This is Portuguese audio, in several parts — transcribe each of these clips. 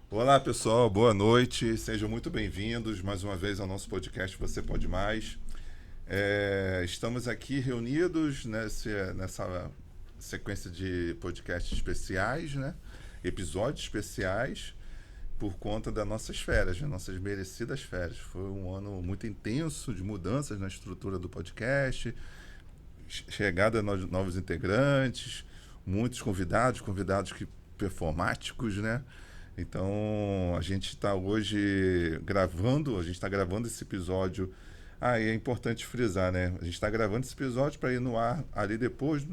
Olá pessoal, boa noite, sejam muito bem-vindos mais uma vez ao nosso podcast Você Pode Mais. Estamos aqui reunidos nessa sequência de podcasts especiais, né? Episódios especiais, por conta das nossas férias, né? Nossas merecidas férias. Foi um ano muito intenso de mudanças na estrutura do podcast, chegada de novos integrantes, muitos convidados que performáticos, né? Então, a gente está hoje gravando, a gente está gravando esse episódio. E é importante frisar, né? A gente está gravando esse episódio para ir no ar ali depois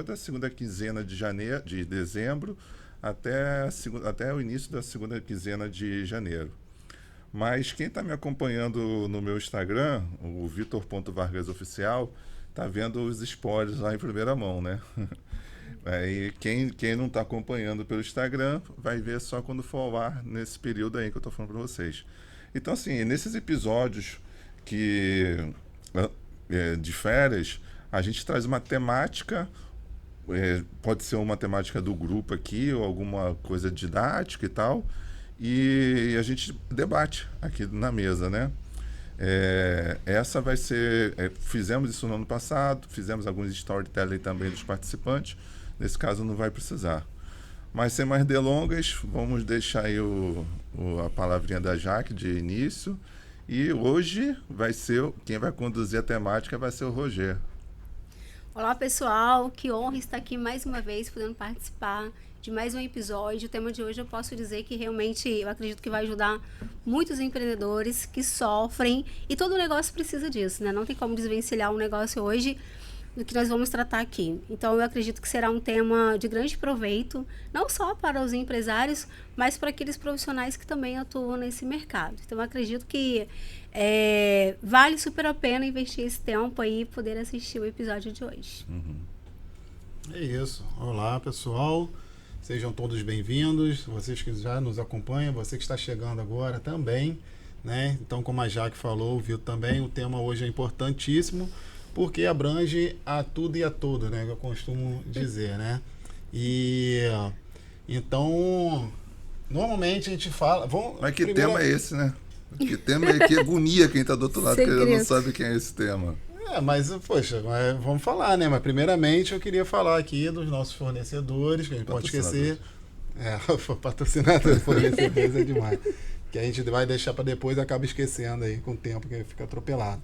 da segunda quinzena de dezembro, até o início da segunda quinzena de janeiro. Mas quem está me acompanhando no meu Instagram, o Vitor.vargasoficial, está vendo os spoilers lá em primeira mão, né? E quem não está acompanhando pelo Instagram vai ver só quando for ao ar nesse período aí que eu estou falando para vocês. Então, assim, nesses episódios de férias, a gente traz uma temática, pode ser uma temática do grupo aqui ou alguma coisa didática e tal, e a gente debate aqui na mesa, né? Essa vai ser... fizemos isso no ano passado, fizemos alguns storytelling também dos participantes. Nesse caso não vai precisar. Mas sem mais delongas, vamos deixar aí a palavrinha da Jaque de início. E hoje quem vai conduzir a temática vai ser o Roger. Olá pessoal, que honra estar aqui mais uma vez podendo participar de mais um episódio. O tema de hoje eu posso dizer que realmente eu acredito que vai ajudar muitos empreendedores que sofrem, e todo negócio precisa disso, né? Não tem como desvencilhar um negócio hoje do que nós vamos tratar aqui. Então eu acredito que será um tema de grande proveito, não só para os empresários, mas para aqueles profissionais que também atuam nesse mercado. Então eu acredito que vale super a pena investir esse tempo aí e poder assistir o episódio de hoje. É isso. Olá, pessoal. Sejam todos bem-vindos. Vocês que já nos acompanham, você que está chegando agora também, né? Então, como a Jaque falou, o Vitor também, o tema hoje é importantíssimo, porque abrange a tudo e a todo, né? Que eu costumo dizer, né? E então, normalmente a gente fala... Mas que tema é esse, né? Que tema é que agonia quem está do outro lado, que não sabe quem é esse tema. Mas, poxa, vamos falar, né? Mas primeiramente eu queria falar aqui dos nossos fornecedores, que a gente pode esquecer. Patrocinador, fornecedores é demais. Que a gente vai deixar para depois e acaba esquecendo aí com o tempo, que fica atropelado.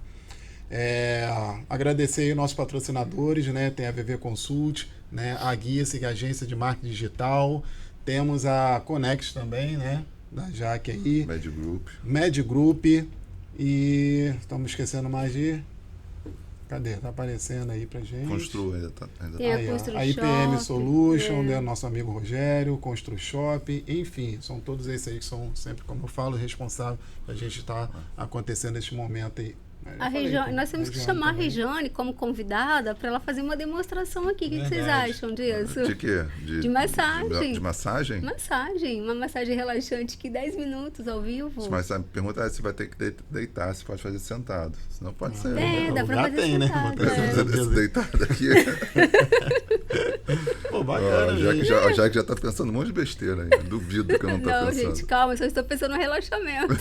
Agradecer aí os nossos patrocinadores, né? Tem a VV Consult, né? A Guice, que é a agência de marketing digital. Temos a Conex também, né? Da Jaque aí. Med Group. E estamos esquecendo mais de... Cadê? Tá aparecendo aí pra gente. Constru ainda tá. Aí, a IPM Solution, né? Nosso amigo Rogério, Constru Shop, enfim, são todos esses aí que são sempre, como eu falo, responsáveis pra gente estar acontecendo nesse momento aí. Nós temos que chamar também a Regiane como convidada para ela fazer uma demonstração aqui. O que vocês acham disso? De quê? De massagem. De massagem? Massagem. Uma massagem relaxante que 10 minutos ao vivo. Mas a pergunta é se vai ter que deitar, se pode fazer sentado. Senão pode ser. Dá pra fazer sentado. Né? Deitado aqui. Pô, bacana. Já que já tá pensando um monte de besteira aí. Duvido que eu não tô pensando. Não, gente, calma, eu só estou pensando no relaxamento.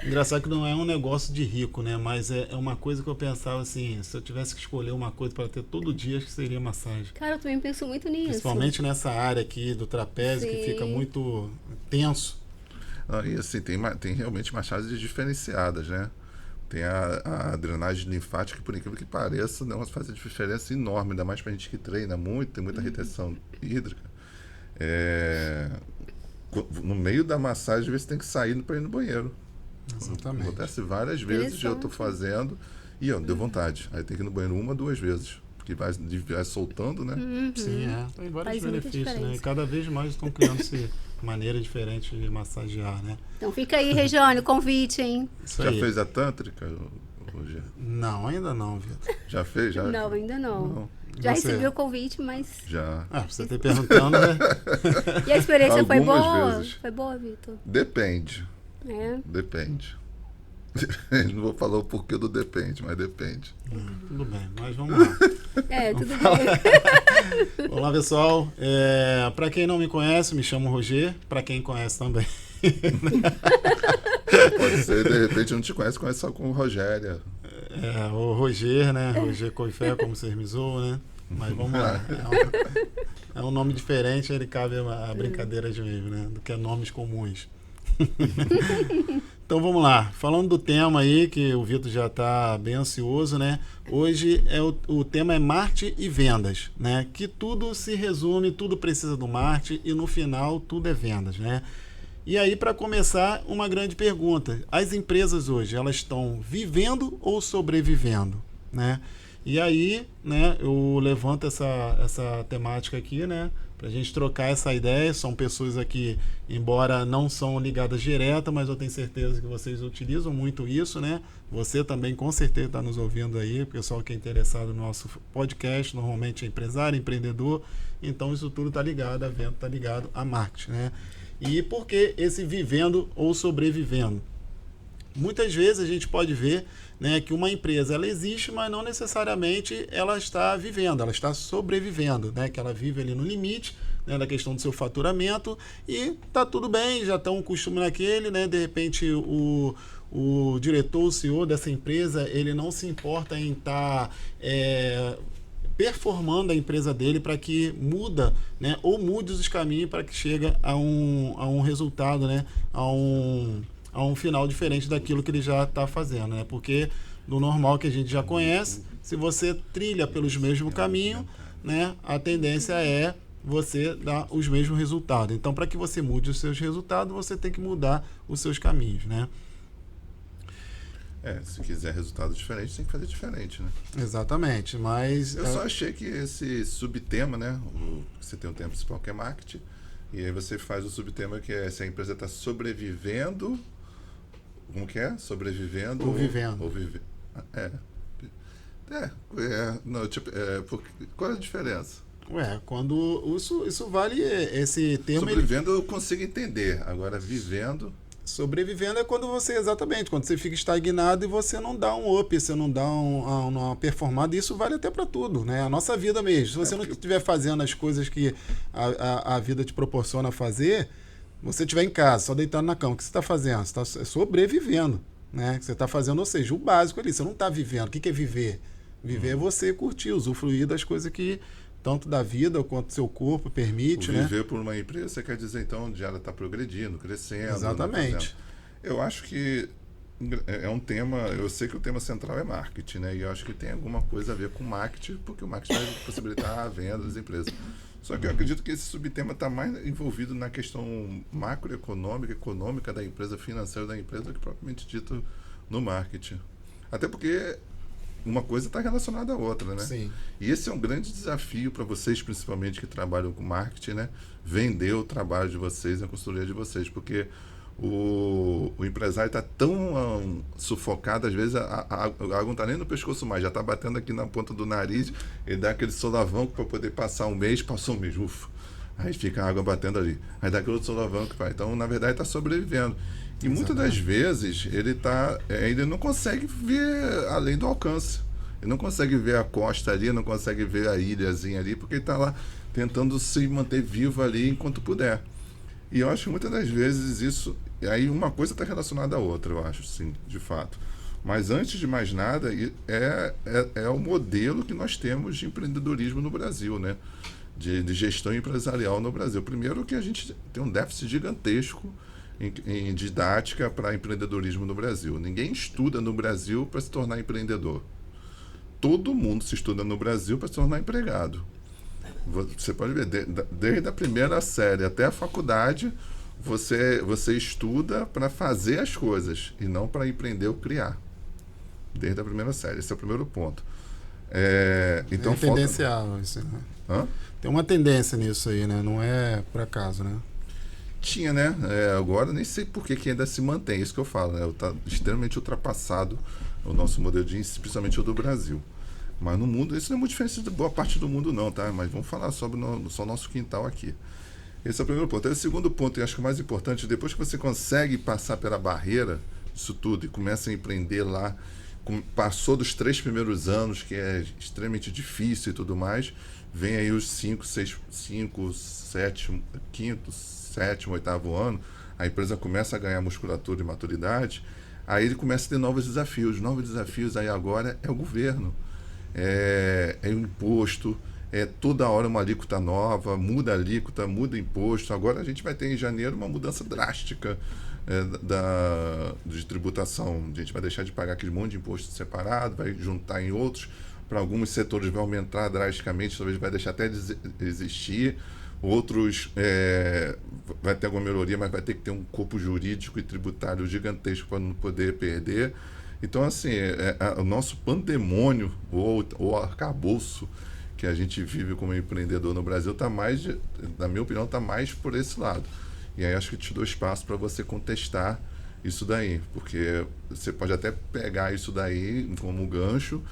Engraçado que não é um negócio de rico, né? Mas é uma coisa que eu pensava assim, se eu tivesse que escolher uma coisa para ter todo dia, acho que seria massagem. Cara, eu também penso muito nisso. Principalmente nessa área aqui do trapézio, que fica muito tenso. E assim, tem realmente massagens diferenciadas, né? Tem a drenagem linfática, que por incrível que pareça, faz diferença enorme, ainda mais pra gente que treina muito, tem muita retenção hídrica. No meio da massagem, às vezes tem que sair para ir no banheiro. Exatamente. Acontece várias vezes, eu estou fazendo e deu vontade. Aí tem que ir no banheiro 1 ou 2 vezes, porque vai soltando, né? Sim, tem vários benefícios, né? E cada vez mais estão criando-se maneira diferente de massagear, né? Então fica aí, Regiane, o convite, hein? Já fez a tântrica, Roger? Não, ainda não, Vitor. Já fez? Já? Não, ainda não. Já recebi o convite, mas... Já. Você está perguntando, né? E a experiência foi boa? Vezes. Foi boa, Vitor? Depende. Depende. Não vou falar o porquê do depende, mas depende. Tudo bem, mas vamos lá. Tudo bem. Olá, pessoal. Para quem não me conhece, me chamo Roger. Para quem conhece também. Pode ser, de repente não te conhece só com o Rogério. O Roger, né? Roger Coifé, como vocês me zoam, né? Mas vamos lá. É um nome diferente, ele cabe a brincadeiras mesmo, né? Do que nomes comuns. Então vamos lá. Falando do tema aí, que o Vitor já está bem ansioso, né? Hoje o tema é marketing e vendas, né? Que tudo se resume, tudo precisa do marketing e no final tudo é vendas, né? E aí, para começar, uma grande pergunta. As empresas hoje, elas estão vivendo ou sobrevivendo, né? E aí, né, eu levanto essa temática aqui, né, para a gente trocar essa ideia. São pessoas aqui, embora não são ligadas direta, mas eu tenho certeza que vocês utilizam muito isso, né? Você também, com certeza, está nos ouvindo aí. O pessoal que é interessado no nosso podcast, normalmente é empresário, empreendedor. Então, isso tudo está ligado a venda, está ligado a marketing, né? E por que esse vivendo ou sobrevivendo? Muitas vezes a gente pode ver, né, que uma empresa ela existe, mas não necessariamente ela está vivendo, ela está sobrevivendo, né, que ela vive ali no limite, né, da questão do seu faturamento e tá tudo bem, já está um costume naquele, né, de repente o diretor, o CEO dessa empresa, ele não se importa em estar performando a empresa dele para que muda, né, ou mude os caminhos para que chegue a um resultado, né, a um final diferente daquilo que ele já está fazendo, né? Porque do normal que a gente já conhece, se você trilha pelos mesmos caminhos, né, a tendência é você dar os mesmos resultados. Então, para que você mude os seus resultados, você tem que mudar os seus caminhos, né? Se quiser resultados diferentes, tem que fazer diferente, né? Exatamente, mas... Eu só achei que esse subtema, né? Você tem um tema principal que é marketing, e aí você faz o subtema que é se a empresa está sobrevivendo... Como que é? Sobrevivendo ou vivendo. Ou vive... qual é a diferença? Quando isso vale esse termo... Sobrevivendo eu consigo entender, agora vivendo... Sobrevivendo é quando você fica estagnado e você não dá um up, você não dá uma performada, e isso vale até para tudo, né? A nossa vida mesmo. Se você não estiver fazendo as coisas que a vida te proporciona fazer, você estiver em casa, só deitado na cama, o que você está fazendo? Você está sobrevivendo, né? Você está fazendo, ou seja, o básico ali, você não está vivendo. O que é viver? Viver é você curtir, usufruir das coisas que tanto da vida quanto do seu corpo permite, né? Viver por uma empresa, você quer dizer, então, onde ela está progredindo, crescendo. Exatamente. Eu acho que é um tema, eu sei que o tema central é marketing, né? E eu acho que tem alguma coisa a ver com marketing, porque o marketing vai possibilitar a venda das empresas. Só que eu acredito que esse subtema está mais envolvido na questão macroeconômica, econômica da empresa, financeira da empresa, do que propriamente dito no marketing. Até porque uma coisa está relacionada à outra, né? Sim. E esse é um grande desafio para vocês, principalmente que trabalham com marketing, né? Vender o trabalho de vocês, a consultoria de vocês, porque o empresário está tão sufocado, às vezes a água não está nem no pescoço mais, já está batendo aqui na ponta do nariz, ele dá aquele solavanco para poder passar um mês, passou um mês, ufa, aí fica a água batendo ali, aí dá aquele outro solavanco, então na verdade está sobrevivendo. E muitas das vezes ele não consegue ver além do alcance, ele não consegue ver a costa ali, não consegue ver a ilhazinha ali, porque ele está lá tentando se manter vivo ali enquanto puder. E eu acho que muitas das vezes isso... Aí uma coisa está relacionada à outra, eu acho, sim, de fato. Mas antes de mais nada, é o modelo que nós temos de empreendedorismo no Brasil, né? De gestão empresarial no Brasil. Primeiro que a gente tem um déficit gigantesco em didática para empreendedorismo no Brasil. Ninguém estuda no Brasil para se tornar empreendedor. Todo mundo se estuda no Brasil para se tornar empregado. Você pode ver, desde a primeira série até a faculdade, você estuda para fazer as coisas e não para empreender ou criar. Desde a primeira série. Esse é o primeiro ponto. Então, tendencial isso, né? Hã? Tem uma tendência nisso aí, né? Não é por acaso, né? Tinha, né? Agora nem sei por que ainda se mantém. Isso que eu falo, né? Está extremamente ultrapassado o nosso modelo de ensino, principalmente o do Brasil. Mas no mundo, isso não é muito diferente de boa parte do mundo não, tá? Mas vamos falar sobre só o nosso quintal aqui. Esse é o primeiro ponto. Aí o segundo ponto, e acho que o mais importante, depois que você consegue passar pela barreira disso tudo e começa a empreender lá passou dos 3 primeiros anos, que é extremamente difícil e tudo mais, vem aí os 5, 7, quinto, sétimo, oitavo ano, a empresa começa a ganhar musculatura e maturidade, aí ele começa a ter novos desafios. Novos desafios aí agora é o governo, é o imposto, toda hora uma alíquota nova, muda a alíquota, muda imposto. Agora a gente vai ter em janeiro uma mudança drástica de tributação. A gente vai deixar de pagar aquele monte de imposto separado, vai juntar em outros. Para alguns setores vai aumentar drasticamente, talvez vai deixar até de existir. Outros vai ter alguma melhoria, mas vai ter que ter um corpo jurídico e tributário gigantesco para não poder perder. Então, assim, o nosso pandemônio ou arcabouço que a gente vive como empreendedor no Brasil está mais, na minha opinião, está mais por esse lado. E aí acho que te dou espaço para você contestar isso daí, porque você pode até pegar isso daí como gancho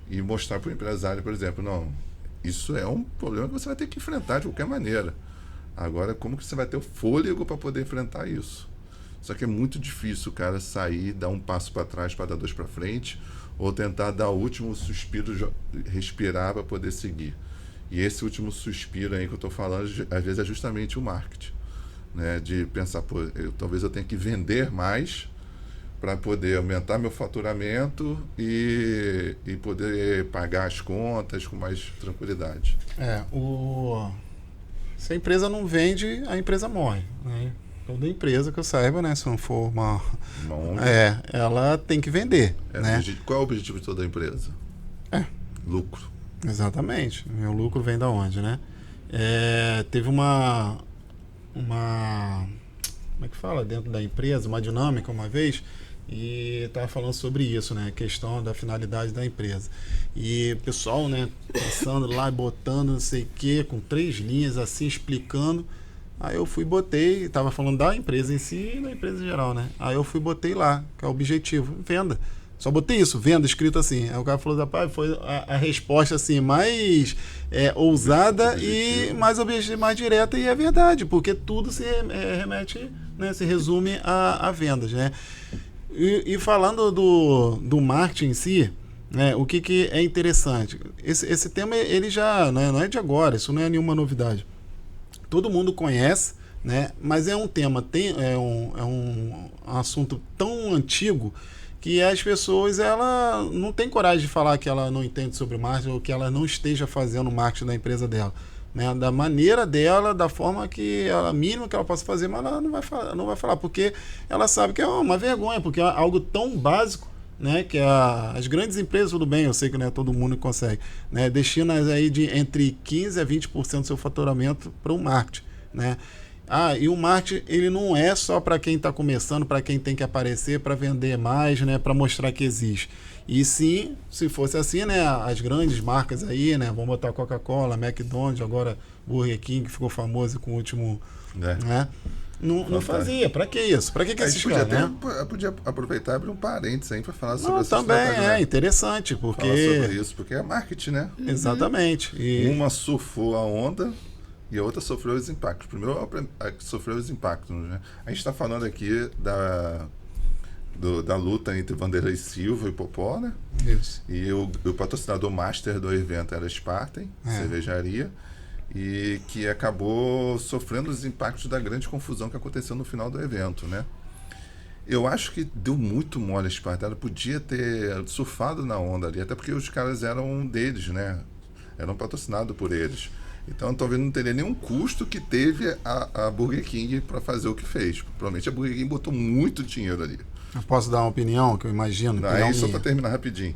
e mostrar para o empresário, por exemplo, não, isso é um problema que você vai ter que enfrentar de qualquer maneira. Agora, como que você vai ter o fôlego para poder enfrentar isso? Só que é muito difícil o cara sair, dar um passo para trás para dar 2 para frente, ou tentar dar o último suspiro, respirar para poder seguir. E esse último suspiro aí que eu estou falando, às vezes é justamente o marketing, né? De pensar, pô, talvez eu tenha que vender mais para poder aumentar meu faturamento e poder pagar as contas com mais tranquilidade. Se a empresa não vende, a empresa morre, né? Toda empresa que eu saiba, né? Se não for uma ela tem que vender, né? Qual é o objetivo de toda empresa? Lucro. Exatamente. O lucro vem da onde, né? Teve uma como é que fala? Dentro da empresa, uma dinâmica uma vez, e estava falando sobre isso, né? A questão da finalidade da empresa. E o pessoal, né, pensando lá, botando não sei o quê, com 3 linhas assim, explicando. Aí eu fui, botei, estava falando da empresa em si e da empresa em geral, né? Aí eu fui, botei lá, que é o objetivo, venda. Só botei isso, venda, escrito assim. Aí o cara falou, rapaz, foi a resposta assim, mais ousada e mais direta, e é verdade, porque tudo se remete, né, se resume a vendas, né? E falando do marketing em si, né, o que é interessante? Esse tema, ele já não é de agora, isso não é nenhuma novidade. Todo mundo conhece, né? Mas é um tema, é um assunto tão antigo que as pessoas ela não tem coragem de falar que ela não entende sobre marketing ou que ela não esteja fazendo marketing da empresa dela, né? Da maneira dela, da forma que ela, mínima que ela possa fazer, mas ela não vai falar, porque ela sabe que é uma vergonha, porque é algo tão básico, né, que as grandes empresas, tudo bem, eu sei que não é todo mundo que consegue, né, destina aí de entre 15% a 20% do seu faturamento para o marketing, né? E o marketing, ele não é só para quem está começando, para quem tem que aparecer, para vender mais, né, para mostrar que existe. E sim, se fosse assim, né, as grandes marcas aí, né, vamos botar Coca-Cola, McDonald's, agora Burger King, que ficou famoso com o último, né? Não fazia. Pra que isso? Pra que esses caras, né? Podia aproveitar e abrir um parênteses aí para falar sobre isso. Também interessante, porque... Falar sobre isso, porque é marketing, né? Exatamente. E uma surfou a onda e a outra sofreu os impactos. Primeiro, a que sofreu os impactos, né? A gente está falando aqui da luta entre Vanderlei Silva e Popó, né? Isso. E o patrocinador master do evento era a Spartan, cervejaria, e que acabou sofrendo os impactos da grande confusão que aconteceu no final do evento, né? Eu acho que deu muito mole a Spartan. Ela podia ter surfado na onda ali, até porque os caras eram deles, né? Eram patrocinados por eles. Então, talvez não teria nenhum custo que teve a Burger King para fazer o que fez. Provavelmente a Burger King botou muito dinheiro ali. Eu posso dar uma opinião, que eu imagino? Aí, só para terminar rapidinho.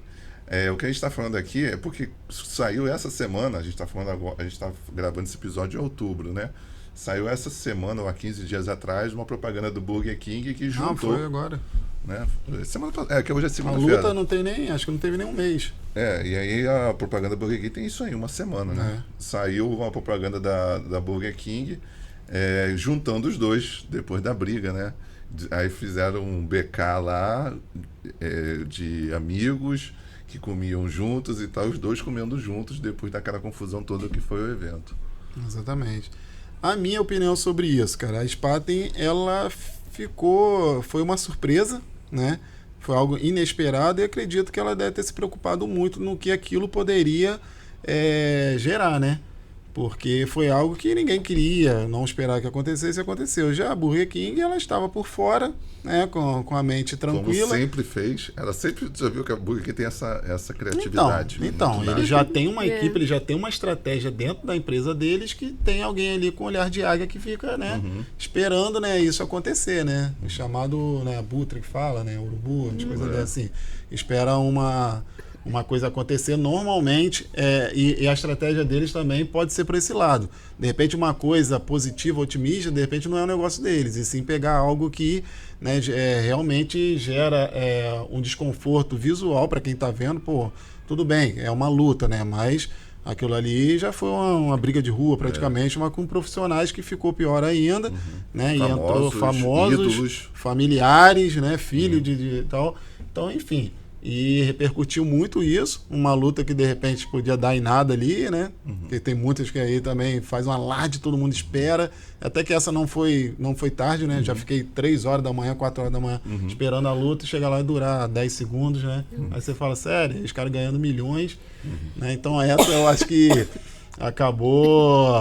O que a gente está falando aqui é porque saiu essa semana, a gente está gravando esse episódio em outubro, né? Saiu essa semana, ou há 15 dias atrás, uma propaganda do Burger King que juntou... Não, foi agora. Né? Que hoje é segunda-feira. A luta não tem acho que não teve nem um mês. E aí a propaganda do Burger King tem isso aí, uma semana, né? Saiu uma propaganda da Burger King, juntando os dois, depois da briga, né? Aí fizeram um BK lá, de amigos que comiam juntos e tal, os dois comendo juntos depois daquela confusão toda que foi o evento. Exatamente. A minha opinião sobre isso, cara, a Spaten, ela foi uma surpresa, né? foi algo inesperado e acredito que ela deve ter se preocupado muito no que aquilo poderia gerar, né? Porque foi algo que ninguém queria, não esperar que acontecesse, e aconteceu. Já a Burger King, ela estava por fora, né, com a mente tranquila. Como sempre fez, ela sempre já viu que a Burger King tem essa criatividade. Então ele já tem uma equipe, ele já tem uma estratégia dentro da empresa deles que tem alguém ali com olhar de águia que fica, né, esperando, né, isso acontecer, né? O chamado, né, abutre que fala, né, urubu, as coisas dessas assim. Espera uma coisa acontecer normalmente e a estratégia deles também pode ser para esse lado. De repente uma coisa positiva, otimista, de repente não é um negócio deles, e sim pegar algo que, né, realmente gera um desconforto visual para quem está vendo. Pô, tudo bem, é uma luta, né? Mas aquilo ali já foi uma briga de rua praticamente, mas com profissionais que ficou pior ainda, né? E entrou famosos, ídolos, familiares, né? Filho de tal. Então, enfim. E repercutiu muito isso, uma luta que de repente podia dar em nada ali, né? Porque tem muitas que aí também faz um alarde, todo mundo espera. Até que essa não foi tarde, né? Já fiquei 3 horas da manhã, 4 horas da manhã esperando a luta e chegar lá e durar 10 segundos, né? Aí você fala, sério, os caras ganhando milhões. Né? Então essa eu acho que acabou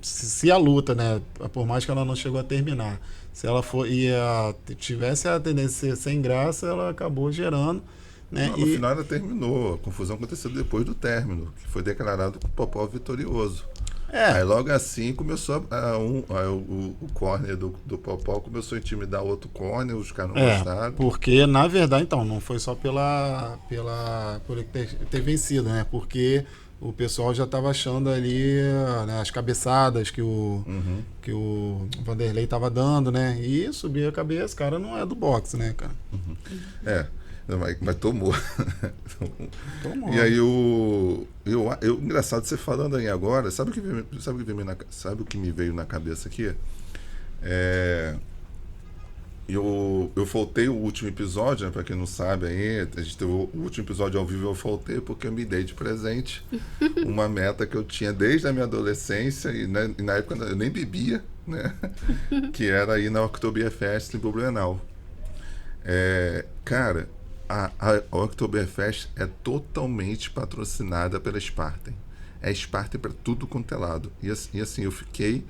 se a luta, né? Por mais que ela não chegou a terminar. Se ela tivesse a tendência a ser sem graça, ela acabou gerando. Né? No final ela terminou. A confusão aconteceu depois do término, que foi declarado o Popó vitorioso. Aí logo assim começou o corner do Popó começou a intimidar outro corner, os caras não gostaram. Porque, na verdade, então, não foi só por ele ter vencido, né? Porque o pessoal já estava achando ali, né, as cabeçadas que o Vanderlei estava dando, né? E subir a cabeça, cara, não é do boxe, né, cara? Mas tomou. Tomou. E aí engraçado você falando aí agora, sabe o que me veio na cabeça aqui? Eu faltei o último episódio, né, para quem não sabe aí, a gente teve o último episódio ao vivo, eu faltei porque eu me dei de presente uma meta que eu tinha desde a minha adolescência e na época eu nem bebia, né? Que era ir na Oktoberfest em Blumenau. Cara, a Oktoberfest é totalmente patrocinada pela Spartan. É Spartan para tudo quanto é lado. E assim, eu fiquei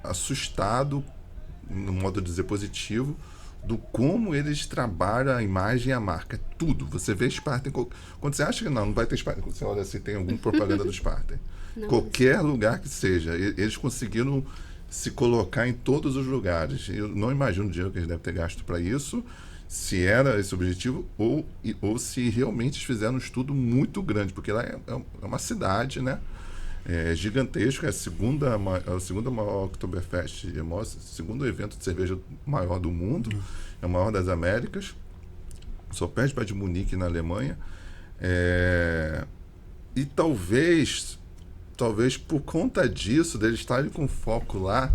assustado, no modo de dizer positivo, do como eles trabalham a imagem e a marca. Tudo. Você vê Spartan. Quando você acha que não vai ter Spartan, quando você olha se tem alguma propaganda do Spartan. Qualquer lugar que seja, eles conseguiram se colocar em todos os lugares. Eu não imagino o dinheiro que eles devem ter gasto para isso, se era esse o objetivo, ou se realmente eles fizeram um estudo muito grande, porque lá é uma cidade, né? Gigantesco, é a segunda maior Oktoberfest, o segundo evento de cerveja maior do mundo, é o maior das Américas, só perde para de Munique na Alemanha, e talvez por conta disso, deles estarem com foco lá,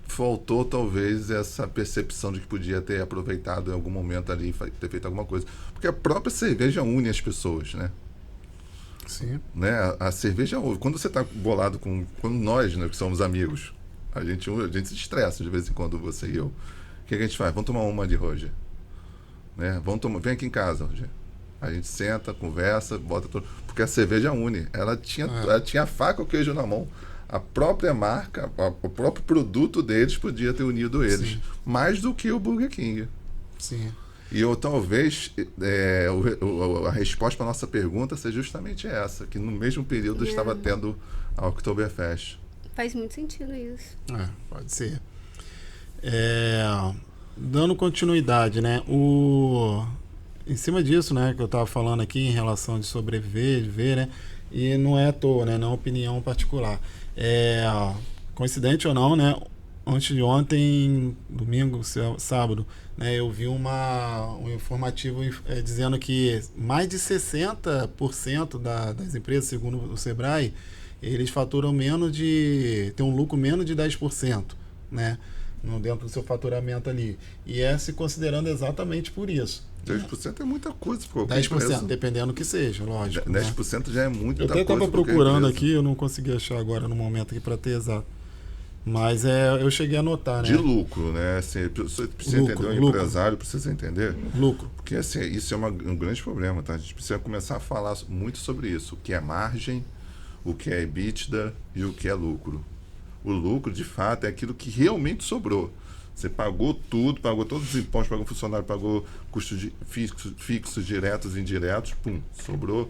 faltou talvez essa percepção de que podia ter aproveitado em algum momento ali e ter feito alguma coisa, porque a própria cerveja une as pessoas, né? Sim. Né? A cerveja, quando você está bolado quando nós, né, que somos amigos, a gente se estressa de vez em quando, você e eu. O que a gente faz? Vamos tomar uma de Roger, né? Vem aqui em casa, Roger. A gente senta, conversa, bota tudo, porque a cerveja une. Ela tinha a faca e o queijo na mão. A própria marca, o próprio produto deles podia ter unido eles. Sim. Mais do que o Burger King. Sim. E talvez a resposta para a nossa pergunta seja justamente essa, que no mesmo período estava tendo a Oktoberfest. Faz muito sentido isso. Pode ser. Dando continuidade, né? Em cima disso, né, que eu estava falando aqui em relação de sobreviver, de ver, né? E não é à toa, né? Não é opinião particular. Coincidente ou não, né? Antes de ontem, domingo, sábado, né, eu vi um informativo dizendo que mais de 60% das empresas, segundo o Sebrae, eles faturam tem um lucro menos de 10%, né, dentro do seu faturamento ali. E se considerando exatamente por isso. 10% é muita coisa. 10%, dependendo do que seja, lógico. 10% já é muita coisa. Eu até estava procurando aqui, eu não consegui achar agora no momento aqui para ter exato. Mas eu cheguei a notar, né? De lucro, né? Assim, você precisa entender, o empresário precisa entender. Lucro. Porque assim, isso é um grande problema, tá? A gente precisa começar a falar muito sobre isso. O que é margem, o que é EBITDA e o que é lucro. O lucro, de fato, é aquilo que realmente sobrou. Você pagou tudo, pagou todos os impostos, pagou funcionário, pagou custos fixos, diretos e indiretos, pum, sobrou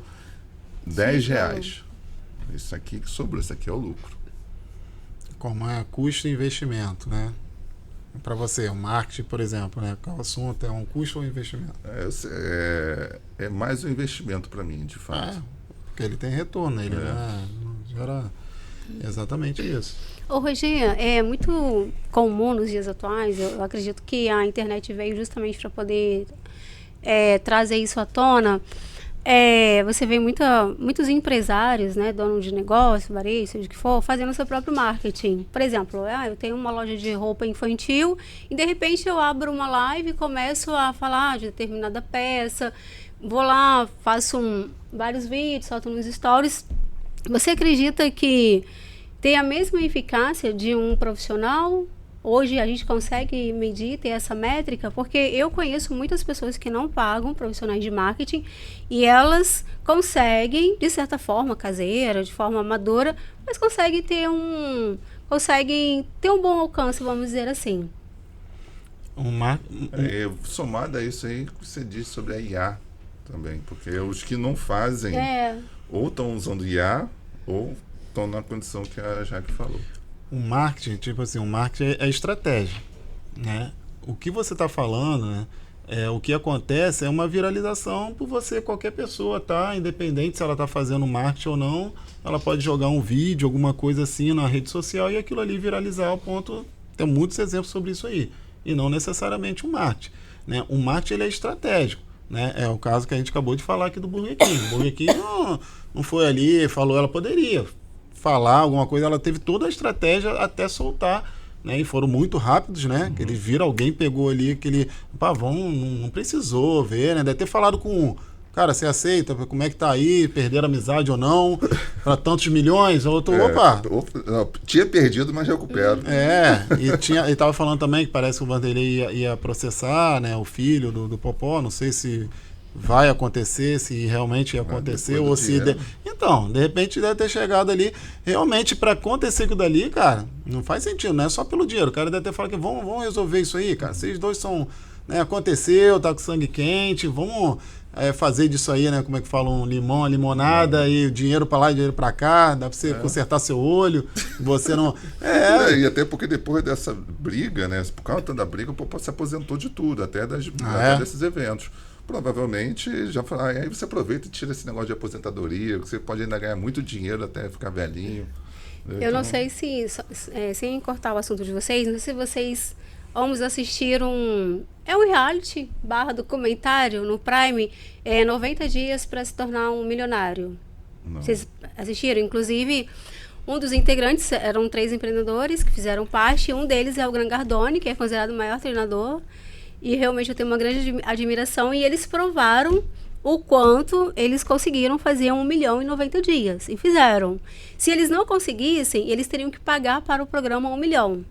R$10. Isso aqui que sobrou, isso aqui é o lucro. Como é custo e investimento, né? Para você, o marketing, por exemplo, né? Qual assunto é um custo ou um investimento? É mais um investimento para mim, de fato. Porque ele tem retorno, ele gera exatamente isso. Ô, Roger, é muito comum nos dias atuais, eu acredito que a internet veio justamente para poder trazer isso à tona. Você vê muitos empresários, né, donos de negócio, varejo, seja o que for, fazendo o seu próprio marketing. Por exemplo, eu tenho uma loja de roupa infantil e de repente eu abro uma live e começo a falar de determinada peça, vou lá, faço vários vídeos, solto nos stories. Você acredita que tem a mesma eficácia de um profissional? Hoje a gente consegue medir, ter essa métrica, porque eu conheço muitas pessoas que não pagam profissionais de marketing e elas conseguem, de certa forma caseira, de forma amadora, mas conseguem ter um bom alcance, vamos dizer assim. Somado a isso aí que você disse sobre a IA também, porque os que não fazem ou estão usando IA ou estão na condição que a Jaque falou. O marketing, o marketing é estratégia, né? O que você está falando, né? O que acontece é uma viralização por você, qualquer pessoa, tá? Independente se ela está fazendo marketing ou não, ela pode jogar um vídeo, alguma coisa assim na rede social e aquilo ali viralizar ao ponto... Tem muitos exemplos sobre isso aí. E não necessariamente o marketing, né? O marketing ele é estratégico, né? É o caso que a gente acabou de falar aqui do Burger King. O Burger King não foi ali, falou, ela poderia falar alguma coisa, ela teve toda a estratégia até soltar, né? E foram muito rápidos, né? Que eles viram, alguém pegou ali aquele... não precisou ver, né? Deve ter falado com... Cara, você aceita? Como é que tá aí? Perderam a amizade ou não? Para tantos milhões? Tinha perdido, mas recupero. E tava falando também que parece que o Vanderlei ia processar, né? O filho do Popó, não sei se vai acontecer, se realmente ia acontecer, ou se... Então, de repente deve ter chegado ali. Realmente, para acontecer aquilo dali, cara, não faz sentido, não é só pelo dinheiro. O cara deve ter falado que vamos resolver isso aí, cara. Vocês dois são... Né, aconteceu, tá com sangue quente, vamos fazer disso aí, né? Como é que fala? Um limão, uma limonada, e dinheiro para lá e dinheiro para cá, dá para você consertar seu olho, você não... E até porque depois dessa briga, né? Por causa da briga, o Popó se aposentou de tudo, até desses eventos. Provavelmente já falar, aí você aproveita e tira esse negócio de aposentadoria, que você pode ainda ganhar muito dinheiro até ficar velhinho. Eu não sei se, sem cortar o assunto de vocês, não sei se vocês vamos assistir um reality / documentário no Prime, 90 dias para se tornar um milionário. Não. Vocês assistiram? Inclusive, um dos integrantes, eram 3 empreendedores que fizeram parte, um deles é o Grant Cardone, que é considerado o maior treinador. E realmente eu tenho uma grande admiração. E eles provaram o quanto eles conseguiram fazer 1 milhão em 90 dias. E fizeram. Se eles não conseguissem, eles teriam que pagar para o programa 1 milhão.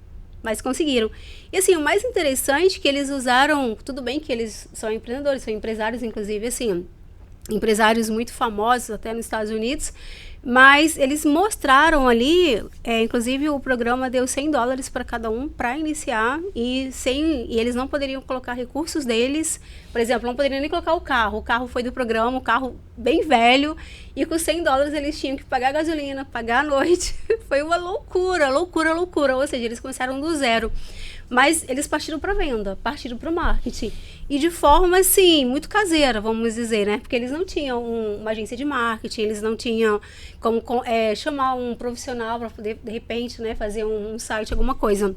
Mas conseguiram. E assim, o mais interessante é que eles usaram... Tudo bem que eles são empreendedores, são empresários, inclusive, assim... Empresários muito famosos, até nos Estados Unidos... Mas eles mostraram ali, inclusive o programa deu $100 para cada um para iniciar e eles não poderiam colocar recursos deles. Por exemplo, não poderiam nem colocar o carro foi do programa, o carro bem velho, e com $100 eles tinham que pagar gasolina, pagar a noite. Foi uma loucura. Ou seja, eles começaram do zero. Mas eles partiram para venda, partiram para o marketing. E de forma, assim, muito caseira, vamos dizer, né? Porque eles não tinham uma agência de marketing, eles não tinham como chamar um profissional para poder, de repente, né, fazer um site, alguma coisa.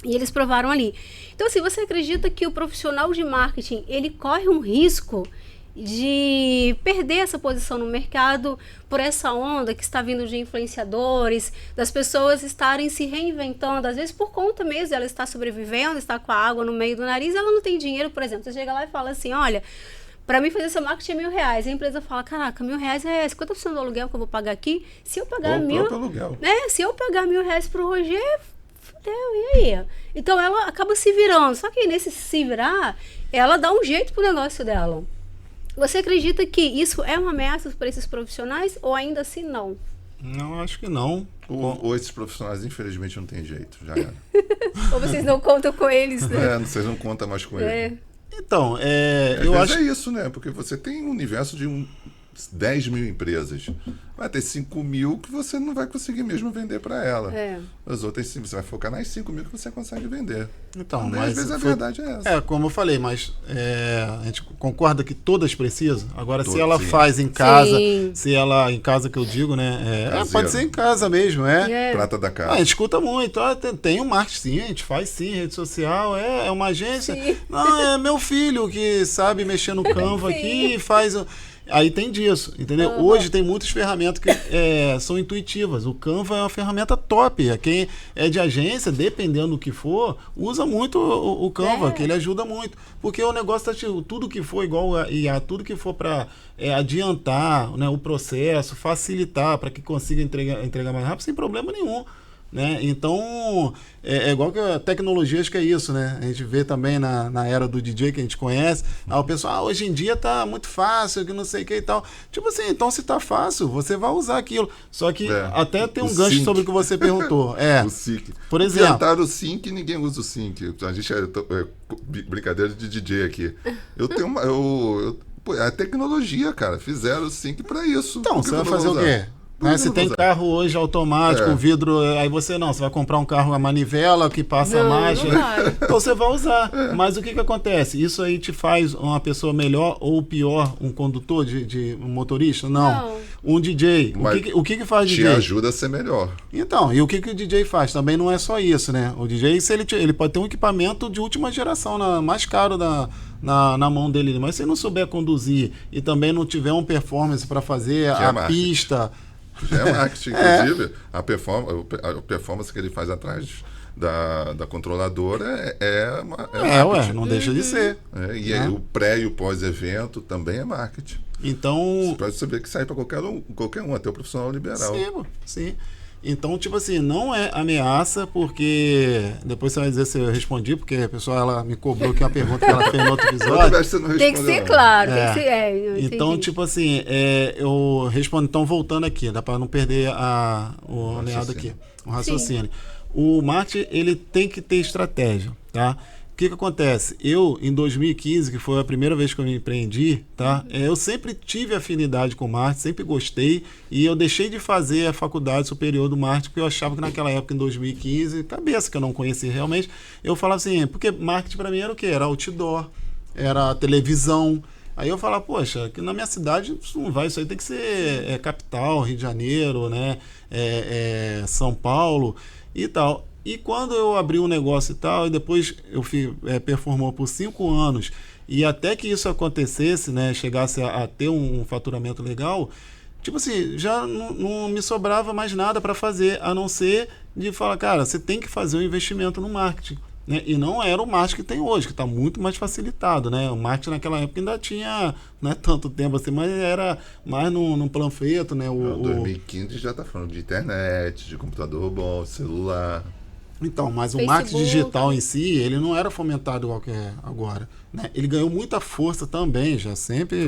E eles provaram ali. Então, assim, você acredita que o profissional de marketing, ele corre um risco de perder essa posição no mercado por essa onda que está vindo de influenciadores, das pessoas estarem se reinventando, às vezes por conta mesmo, ela está sobrevivendo, está com a água no meio do nariz, ela não tem dinheiro, por exemplo, você chega lá e fala assim, olha, para mim fazer esse marketing é R$1.000, a empresa fala, caraca, R$1.000 é 50% do aluguel que eu vou pagar aqui, se eu pagar se eu pagar R$1.000 pro Roger, vendeu, e aí? Então ela acaba se virando. Só que nesse se virar, ela dá um jeito pro negócio dela. Você acredita que isso é uma ameaça para esses profissionais ou ainda assim não? Não, acho que não. Ou esses profissionais, infelizmente, não tem jeito, já era. Ou vocês não contam com eles, né? Vocês não contam mais com ele. Então, Às eu vezes acho... é isso, né? Porque você tem um universo de 10 mil empresas. Vai ter 5 mil que você não vai conseguir mesmo vender para ela. As outras 5, você vai focar nas 5 mil que você consegue vender. Então, às vezes a verdade é essa. Como eu falei, mas a gente concorda que todas precisam. Agora, se Todas, ela sim. faz em casa, Sim. se ela, em casa que eu digo, né? Caseiro. Pode ser em casa mesmo, Prata da A casa. gente escuta muito, tem um marketing sim, a gente faz sim, rede social, é uma agência. Sim. Não, é meu filho que sabe mexer no Canva aqui e faz... Aí tem disso, entendeu? Hoje tem muitas ferramentas que são intuitivas. O Canva é uma ferramenta top. Quem é de agência, dependendo do que for, usa muito o Canva, que ele ajuda muito. Porque o negócio tá tudo que for igual a IA, tudo que for para adiantar, né, o processo, facilitar para que consiga entregar mais rápido, sem problema nenhum. Né? Então, é igual que a tecnologia, acho que é isso, né? A gente vê também na era do DJ que a gente conhece, o pessoal, hoje em dia tá muito fácil, que não sei o que e tal. Tipo assim, então se tá fácil, você vai usar aquilo. Só que até tem um gancho sync. sobre o que você perguntou. O sync. Por exemplo. Inventaram o sync e ninguém usa o sync. A gente brincadeira de DJ aqui. Eu tenho uma... a tecnologia, cara. Fizeram o sync pra isso. Então, você vai fazer o quê? Se tem carro hoje automático, vidro, aí você vai comprar um carro a manivela que passa a marcha, então você vai usar. Mas o que acontece? Isso aí te faz uma pessoa melhor ou pior, um condutor de um motorista? Não. Um DJ. O que faz DJ? Te ajuda a ser melhor. Então, e o que o DJ faz? Também não é só isso, né? O DJ, ele pode ter um equipamento de última geração, mais caro na mão dele, mas se ele não souber conduzir e também não tiver um performance para fazer a pista... Já é marketing, inclusive. A performance que ele faz atrás da controladora é marketing. Não deixa de ser. E aí, o pré e o pós-evento também é marketing. Então... Você pode saber que sai para qualquer um, até o profissional liberal. Sim. Então, tipo assim, não é ameaça, porque... Depois você vai dizer se eu respondi, porque a pessoa ela me cobrou aqui uma pergunta que ela fez no outro episódio. Tem que ser claro, tem que ser... Então, tipo assim, eu respondo... Então, voltando aqui, dá para não perder o meado aqui, o raciocínio. Sim. O marketing, ele tem que ter estratégia, tá? O que acontece? Eu, em 2015, que foi a primeira vez que eu me empreendi, tá? Eu sempre tive afinidade com marketing, sempre gostei, e eu deixei de fazer a faculdade superior do marketing, porque eu achava que naquela época, em 2015, cabeça que eu não conhecia realmente, eu falava assim, porque marketing para mim era o quê? Era outdoor, era televisão. Aí eu falava, poxa, aqui na minha cidade isso não vai, isso aí tem que ser capital, Rio de Janeiro, né? São Paulo e tal. E quando eu abri um negócio e tal, e depois eu performou por 5 anos, e até que isso acontecesse, né, chegasse a ter um faturamento legal, tipo assim, já não me sobrava mais nada para fazer, a não ser de falar, cara, você tem que fazer um investimento no marketing. Né? E não era o marketing que tem hoje, que está muito mais facilitado. Né? O marketing naquela época ainda tinha, não é tanto tempo assim, mas era mais num panfleto. Né? 2015 já está falando de internet, de computador bom, celular. Então, mas o marketing digital em si, ele não era fomentado igual que é agora. Né? Ele ganhou muita força também, já sempre...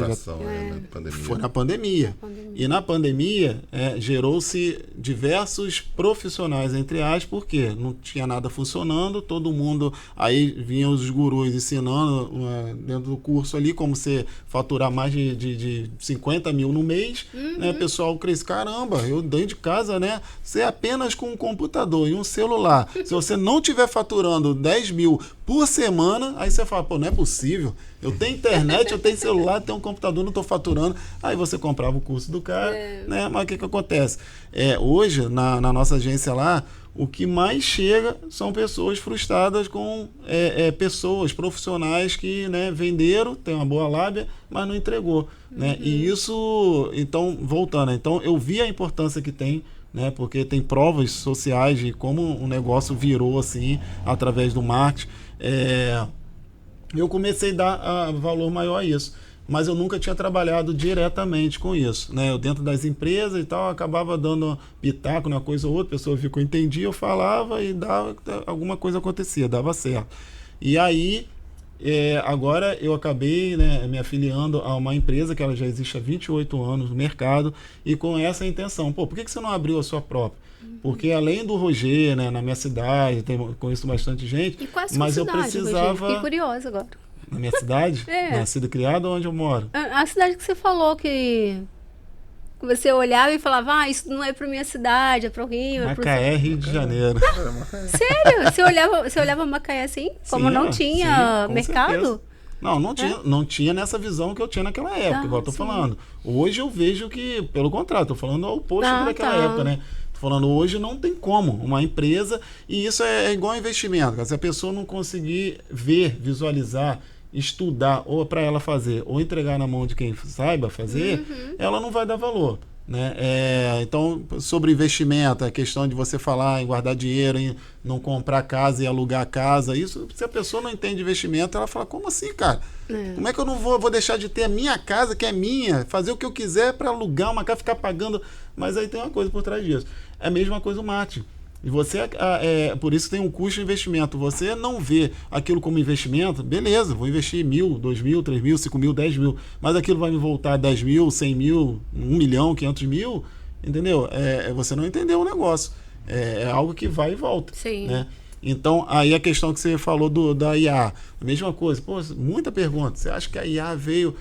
Foi na pandemia. E na pandemia, gerou-se diversos profissionais, entre aspas, porque não tinha nada funcionando, todo mundo... Aí vinham os gurus ensinando dentro do curso ali como você faturar mais de 50 mil no mês. Né? O pessoal cresce, caramba, eu dentro de casa, né? Você apenas com um computador e um celular... Se você não estiver faturando 10 mil por semana, aí você fala, pô, não é possível. Eu tenho internet, eu tenho celular, eu tenho um computador, não estou faturando. Aí você comprava o curso do cara, né? Mas o que acontece? Hoje, na nossa agência lá, o que mais chega são pessoas frustradas com pessoas profissionais que, né, venderam, tem uma boa lábia, mas não entregou. Né? E isso, então, voltando, então eu vi a importância que tem, né, porque tem provas sociais de como o negócio virou assim através do marketing. Eu comecei a dar valor maior a isso. mas eu nunca tinha trabalhado diretamente com isso, né? Eu dentro das empresas e tal, acabava dando pitaco numa coisa ou outra, a pessoa ficou, entendia, eu falava e dava, alguma coisa acontecia, dava certo. E aí, agora eu acabei, né, me afiliando a uma empresa que ela já existe há 28 anos no mercado e com essa intenção. Pô, por que você não abriu a sua própria? Porque além do Roger, né, na minha cidade, conheço bastante gente, E qual a sua mas eu cidade, precisava... Roger? Fiquei curiosa agora. Na minha cidade? Nascido e criado, onde eu moro? A cidade que você falou que você olhava e falava, isso não é para minha cidade, é para o Rio. Macaé, Rio de Janeiro. Sério? Você olhava Macaé assim? Como Sim, não tinha sim, mercado? Certeza. Não tinha nessa visão que eu tinha naquela época, igual eu tô falando. Hoje eu vejo que, pelo contrário, tô falando ao oposto daquela época, né? Falando, hoje não tem como uma empresa, e isso é igual investimento, cara. Se a pessoa não conseguir ver, visualizar, estudar, ou para ela fazer, ou entregar na mão de quem saiba fazer, ela não vai dar valor, né? Então, sobre investimento, a questão de você falar em guardar dinheiro, em não comprar casa e alugar casa, isso, se a pessoa não entende investimento, ela fala, como assim, cara? Como é que eu não vou deixar de ter a minha casa, que é minha, fazer o que eu quiser para alugar uma casa, ficar pagando? Mas aí tem uma coisa por trás disso. É a mesma coisa o marketing. E você, por isso tem um custo de investimento. Você não vê aquilo como investimento, beleza, vou investir 1.000, 2.000, 3.000, 5.000, 10.000, mas aquilo vai me voltar 10.000, 100.000, 1 milhão, 500 mil, entendeu? Você não entendeu o negócio. É algo que vai e volta. Sim. Né? Então, aí a questão que você falou da IA, a mesma coisa. Pô, muita pergunta. Você acha que a IA veio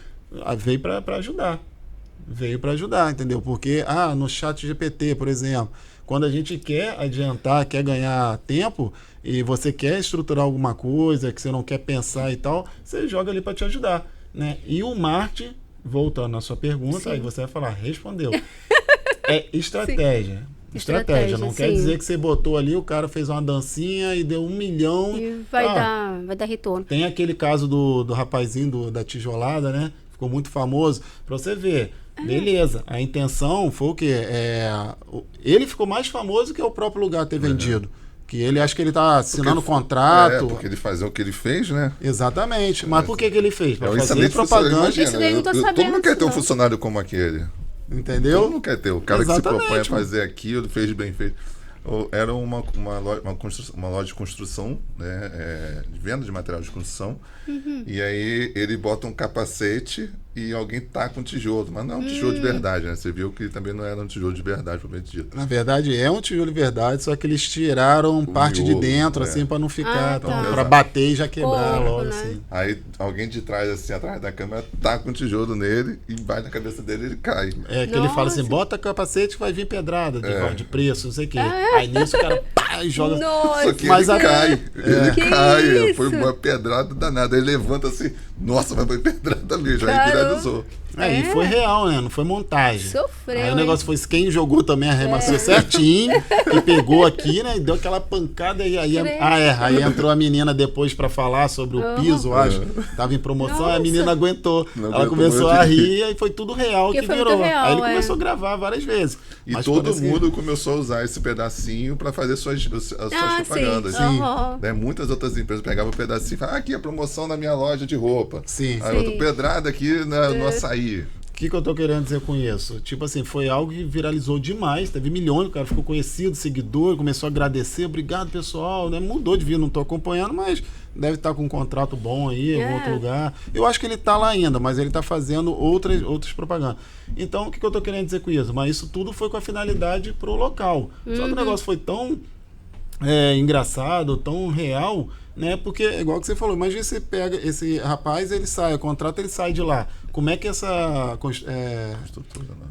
para ajudar? Veio para ajudar, entendeu? Porque, no chat GPT, por exemplo, quando a gente quer adiantar, quer ganhar tempo e você quer estruturar alguma coisa que você não quer pensar e tal, você joga ali para te ajudar, né? E o marketing, voltando à sua pergunta, aí você vai falar, respondeu. É estratégia. Sim. Estratégia. Não quer dizer que você botou ali, o cara fez uma dancinha e deu 1 milhão. E vai dar retorno. Tem aquele caso do rapazinho da tijolada, né? Ficou muito famoso. Pra você ver. Beleza, a intenção foi o quê? Ele ficou mais famoso que o próprio lugar ter vendido. Que ele, acho que ele tá assinando contrato. Porque ele fazia o que ele fez, né? Exatamente. Mas por que ele fez? Pra isso fazer propaganda. Isso daí eu não tô sabendo. Todo mundo quer ter um funcionário como aquele. Entendeu? Todo mundo quer ter. O cara que se propõe a fazer aquilo, fez bem feito. Era uma loja de construção, né? De venda de material de construção. E aí ele bota um capacete e alguém taca um tijolo. Mas não é um tijolo de verdade, né? Você viu que também não era um tijolo de verdade, propriamente dito. Na verdade, é um tijolo de verdade, só que eles tiraram parte de dentro, assim, para não ficar, para bater e já quebrar logo, né? Assim. Aí alguém de trás, assim, atrás da câmera, taca um tijolo nele e bate na cabeça dele e ele cai. Que ele fala assim, bota capacete que vai vir pedrada de preço, não sei o quê. Aí nisso o cara joga. Nossa. Só que ele cai. Ele cai. Isso? Foi uma pedrada danada. Ele levanta assim, nossa, mas foi pedrada mesmo. Aí viralizou. Aí foi real, né? Não foi montagem. Sofreu. Aí o negócio foi quem jogou também, arremassou certinho, e pegou aqui, né? E deu aquela pancada e aí. Aí entrou a menina depois pra falar sobre o piso, acho. Tava em promoção, a menina aguentou. Ela começou a rir e foi tudo real que virou. Aí ele começou a gravar várias vezes. E todo mundo começou a usar esse pedacinho para fazer suas propagandas. Sim. Né? Muitas outras empresas pegavam o pedacinho e falavam, aqui a promoção na minha loja de roupa. Sim. Aí outra pedrada aqui no açaí. O que eu tô querendo dizer com isso? Tipo assim, foi algo que viralizou demais, teve milhões, o cara ficou conhecido, seguidor, começou a agradecer, obrigado pessoal, né? Mudou de vida, não tô acompanhando, mas deve estar com um contrato bom aí, em algum outro lugar. Eu acho que ele tá lá ainda, mas ele tá fazendo outras propagandas. Então, o que eu tô querendo dizer com isso? Mas isso tudo foi com a finalidade pro local. Só que o negócio foi tão engraçado, tão real, né? Porque, igual que você falou, imagina você pega esse rapaz, ele sai, o contrato ele sai de lá. Como é que essa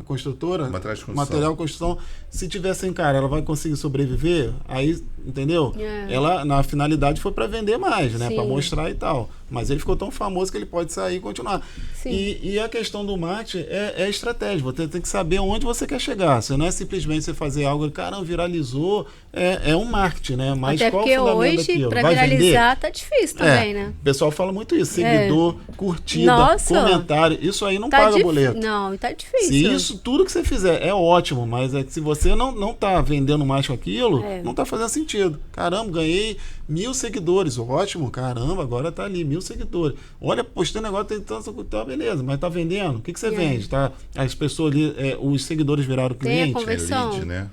construtora, material de construção, se tiver sem cara, ela vai conseguir sobreviver? Aí, entendeu? Ela, na finalidade, foi para vender mais, né? Para mostrar e tal. Mas ele ficou tão famoso que ele pode sair e continuar. E a questão do marketing é estratégia. Você tem que saber onde você quer chegar. Você não é simplesmente você fazer algo, caramba, viralizou. É um marketing, né? Mas até qual o fundamento hoje, daquilo? para Vai viralizar, vender? Angariar tá difícil também, né? O pessoal fala muito isso. Seguidor, curtida, Nossa. comentário. Isso aí não Tá paga boleto. Não, tá difícil. Se isso, tudo que você fizer é ótimo, mas é que se você não tá vendendo mais com aquilo, não tá fazendo sentido. Caramba, ganhei 1.000 seguidores. Ótimo, caramba, agora tá ali, 1.000 seguidores. Olha, postei um negócio, tem tanto, tá, beleza, mas tá vendendo? O que você vende? Tá? As pessoas ali, os seguidores viraram cliente? Tem a conversão. Lead, né?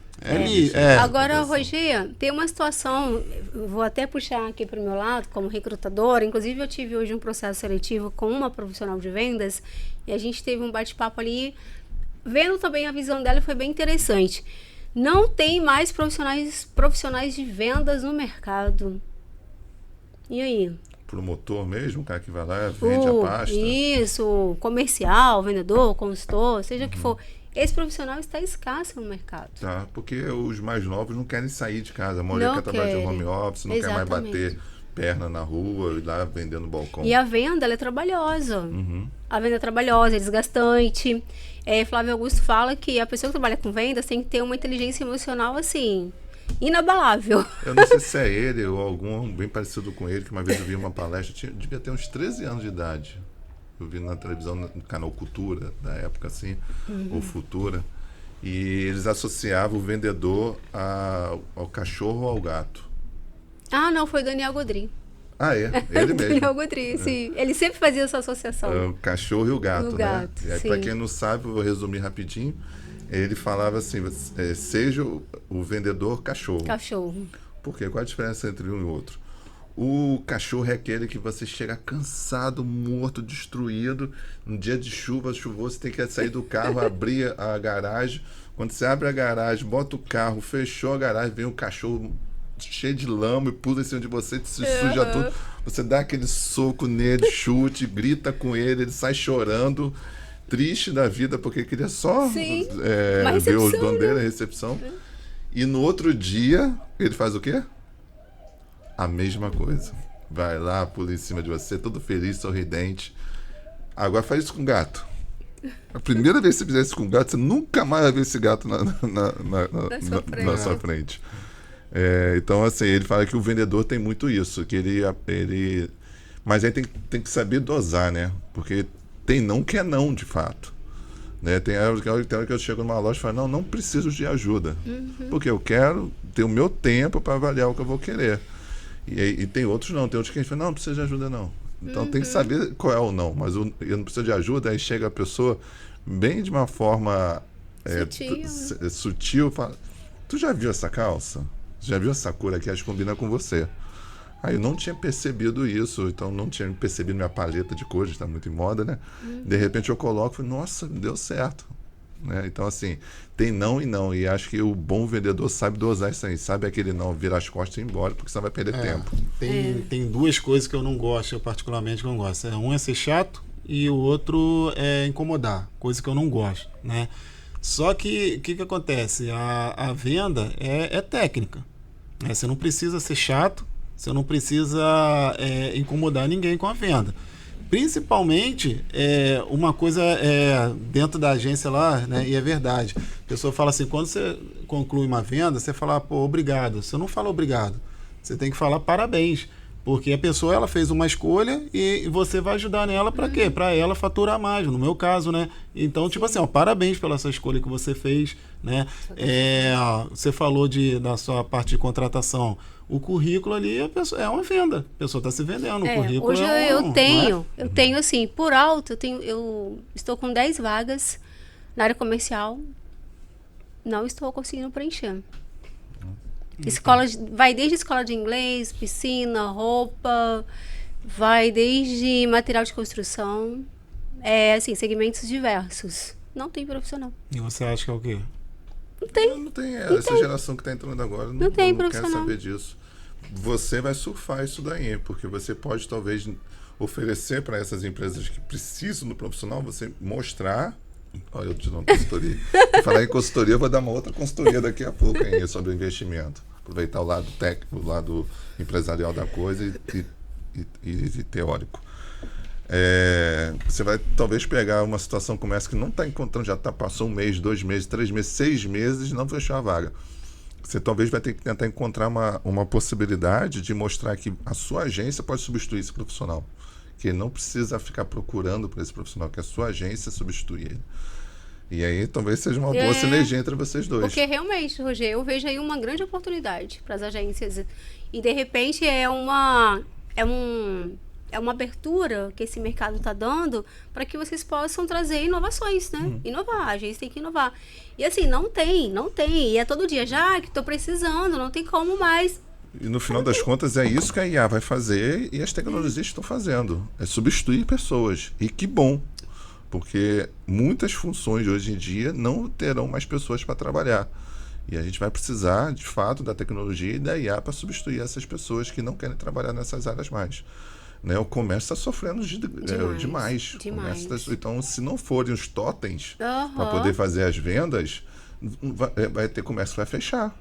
Agora, Roger, tem uma situação, eu vou até puxar aqui para o meu lado, como recrutadora. Inclusive, eu tive hoje um processo seletivo com uma profissional de vendas e a gente teve um bate-papo ali, vendo também a visão dela, e foi bem interessante. Não tem mais profissionais de vendas no mercado. E aí? Promotor mesmo, o cara que vai lá, vende a pasta. Isso, comercial, vendedor, consultor, seja o que for. Esse profissional está escasso no mercado. Tá, porque os mais novos não querem sair de casa. A maioria quer trabalhar de home office, não quer mais bater perna na rua, ir lá vender no balcão. E a venda, ela é trabalhosa. A venda é trabalhosa, é desgastante. Flávio Augusto fala que a pessoa que trabalha com vendas tem que ter uma inteligência emocional, assim, inabalável. Eu não sei se é ele ou algum bem parecido com ele, que uma vez eu vi uma palestra, devia ter uns 13 anos de idade. Eu vi na televisão, no canal Cultura, da época assim, ou Futura, e eles associavam o vendedor ao cachorro ou ao gato. Ah, não, foi Daniel Godry. Ah, é? Ele mesmo. Daniel Godry, sim. Ele sempre fazia essa associação. O cachorro e o gato, né? Para quem não sabe, vou resumir rapidinho. Ele falava assim, seja o vendedor cachorro. Cachorro. Por quê? Qual a diferença entre um e outro? O cachorro é aquele que você chega cansado, morto, destruído. No dia de chuva, chuvoso, você tem que sair do carro, abrir a garagem. Quando você abre a garagem, bota o carro, fechou a garagem, vem um cachorro cheio de lama e pula em cima de você, te suja tudo. Você dá aquele soco nele, chute, grita com ele, ele sai chorando, triste da vida, porque queria só ver o dono dele, a recepção. E no outro dia, ele faz o quê? A mesma coisa. Vai lá, pula em cima de você, todo feliz, sorridente. Agora faz isso com gato. A primeira vez que você fizer isso com gato, você nunca mais vai ver esse gato na sua frente. Então, assim, ele fala que o vendedor tem muito isso, que ele... Mas aí tem que saber dosar, né? Porque tem não que é não, de fato. Né? Tem hora que eu chego numa loja e falo, não preciso de ajuda. Porque eu quero ter o meu tempo para avaliar o que eu vou querer. E tem outros não, tem outros que a gente fala, não precisa de ajuda não. Então tem que saber qual é o não, mas eu não preciso de ajuda, aí chega a pessoa bem de uma forma sutil, fala, tu já viu essa calça? Já viu essa cor aqui? Acho que combina com você. Aí eu não tinha percebido isso, então não tinha percebido minha paleta de cores, está muito em moda, né? De repente eu coloco e falo, nossa, deu certo. Né? Então, assim, tem não e não. E acho que o bom vendedor sabe dosar isso aí. Sabe aquele não, virar as costas e ir embora, porque senão vai perder tempo. Tem duas coisas que eu não gosto, eu particularmente não gosto. Um é ser chato e o outro é incomodar. Coisa que eu não gosto, né? Só que o que acontece? A venda é técnica. Né? Você não precisa ser chato, você não precisa incomodar ninguém com a venda. Principalmente, uma coisa dentro da agência lá, né, e é verdade. A pessoa fala assim, quando você conclui uma venda, você fala, pô, obrigado. Você não fala obrigado. Você tem que falar parabéns. Porque a pessoa ela fez uma escolha e você vai ajudar nela para quê? Para ela faturar mais, no meu caso, né? Então, tipo assim, parabéns pela sua escolha que você fez, né? Você falou da sua parte de contratação. O currículo ali é uma venda. A pessoa está se vendendo. O currículo hoje eu tenho assim, por alto, eu estou com 10 vagas na área comercial. Não estou conseguindo preencher. Vai desde escola de inglês, piscina, roupa, vai desde material de construção, assim, segmentos diversos. Não tem profissional. E você acha que é o quê? Não tem. Não tem. Essa geração que está entrando agora não quer saber disso. Você vai surfar isso daí, porque você pode talvez oferecer para essas empresas que precisam do profissional, você mostrar. Olha, eu te dou uma consultoria. Falar em consultoria, eu vou dar uma outra consultoria daqui a pouco aí, sobre investimento. Aproveitar o lado técnico, o lado empresarial da coisa e teórico. Você vai talvez pegar uma situação como essa que não está encontrando, passou 1 mês, 2 meses, 3 meses, 6 meses e não fechou a vaga. Você talvez vai ter que tentar encontrar uma possibilidade de mostrar que a sua agência pode substituir esse profissional. Que ele não precisa ficar procurando por esse profissional, que a sua agência substitui ele. E aí talvez seja uma boa sinergia entre vocês dois. Porque realmente, Rogério, eu vejo aí uma grande oportunidade para as agências. E de repente é uma abertura que esse mercado está dando para que vocês possam trazer inovações, né? Inovar, a agência tem que inovar. E assim, não tem. E é todo dia, já que estou precisando, não tem como mais. E no final das contas é isso que a IA vai fazer e as tecnologias estão fazendo. É substituir pessoas. E que bom. Porque muitas funções hoje em dia não terão mais pessoas para trabalhar. E a gente vai precisar, de fato, da tecnologia e da IA para substituir essas pessoas que não querem trabalhar nessas áreas mais. Né? O comércio está sofrendo demais. Então, se não forem os totens para poder fazer as vendas, vai ter comércio que vai fechar.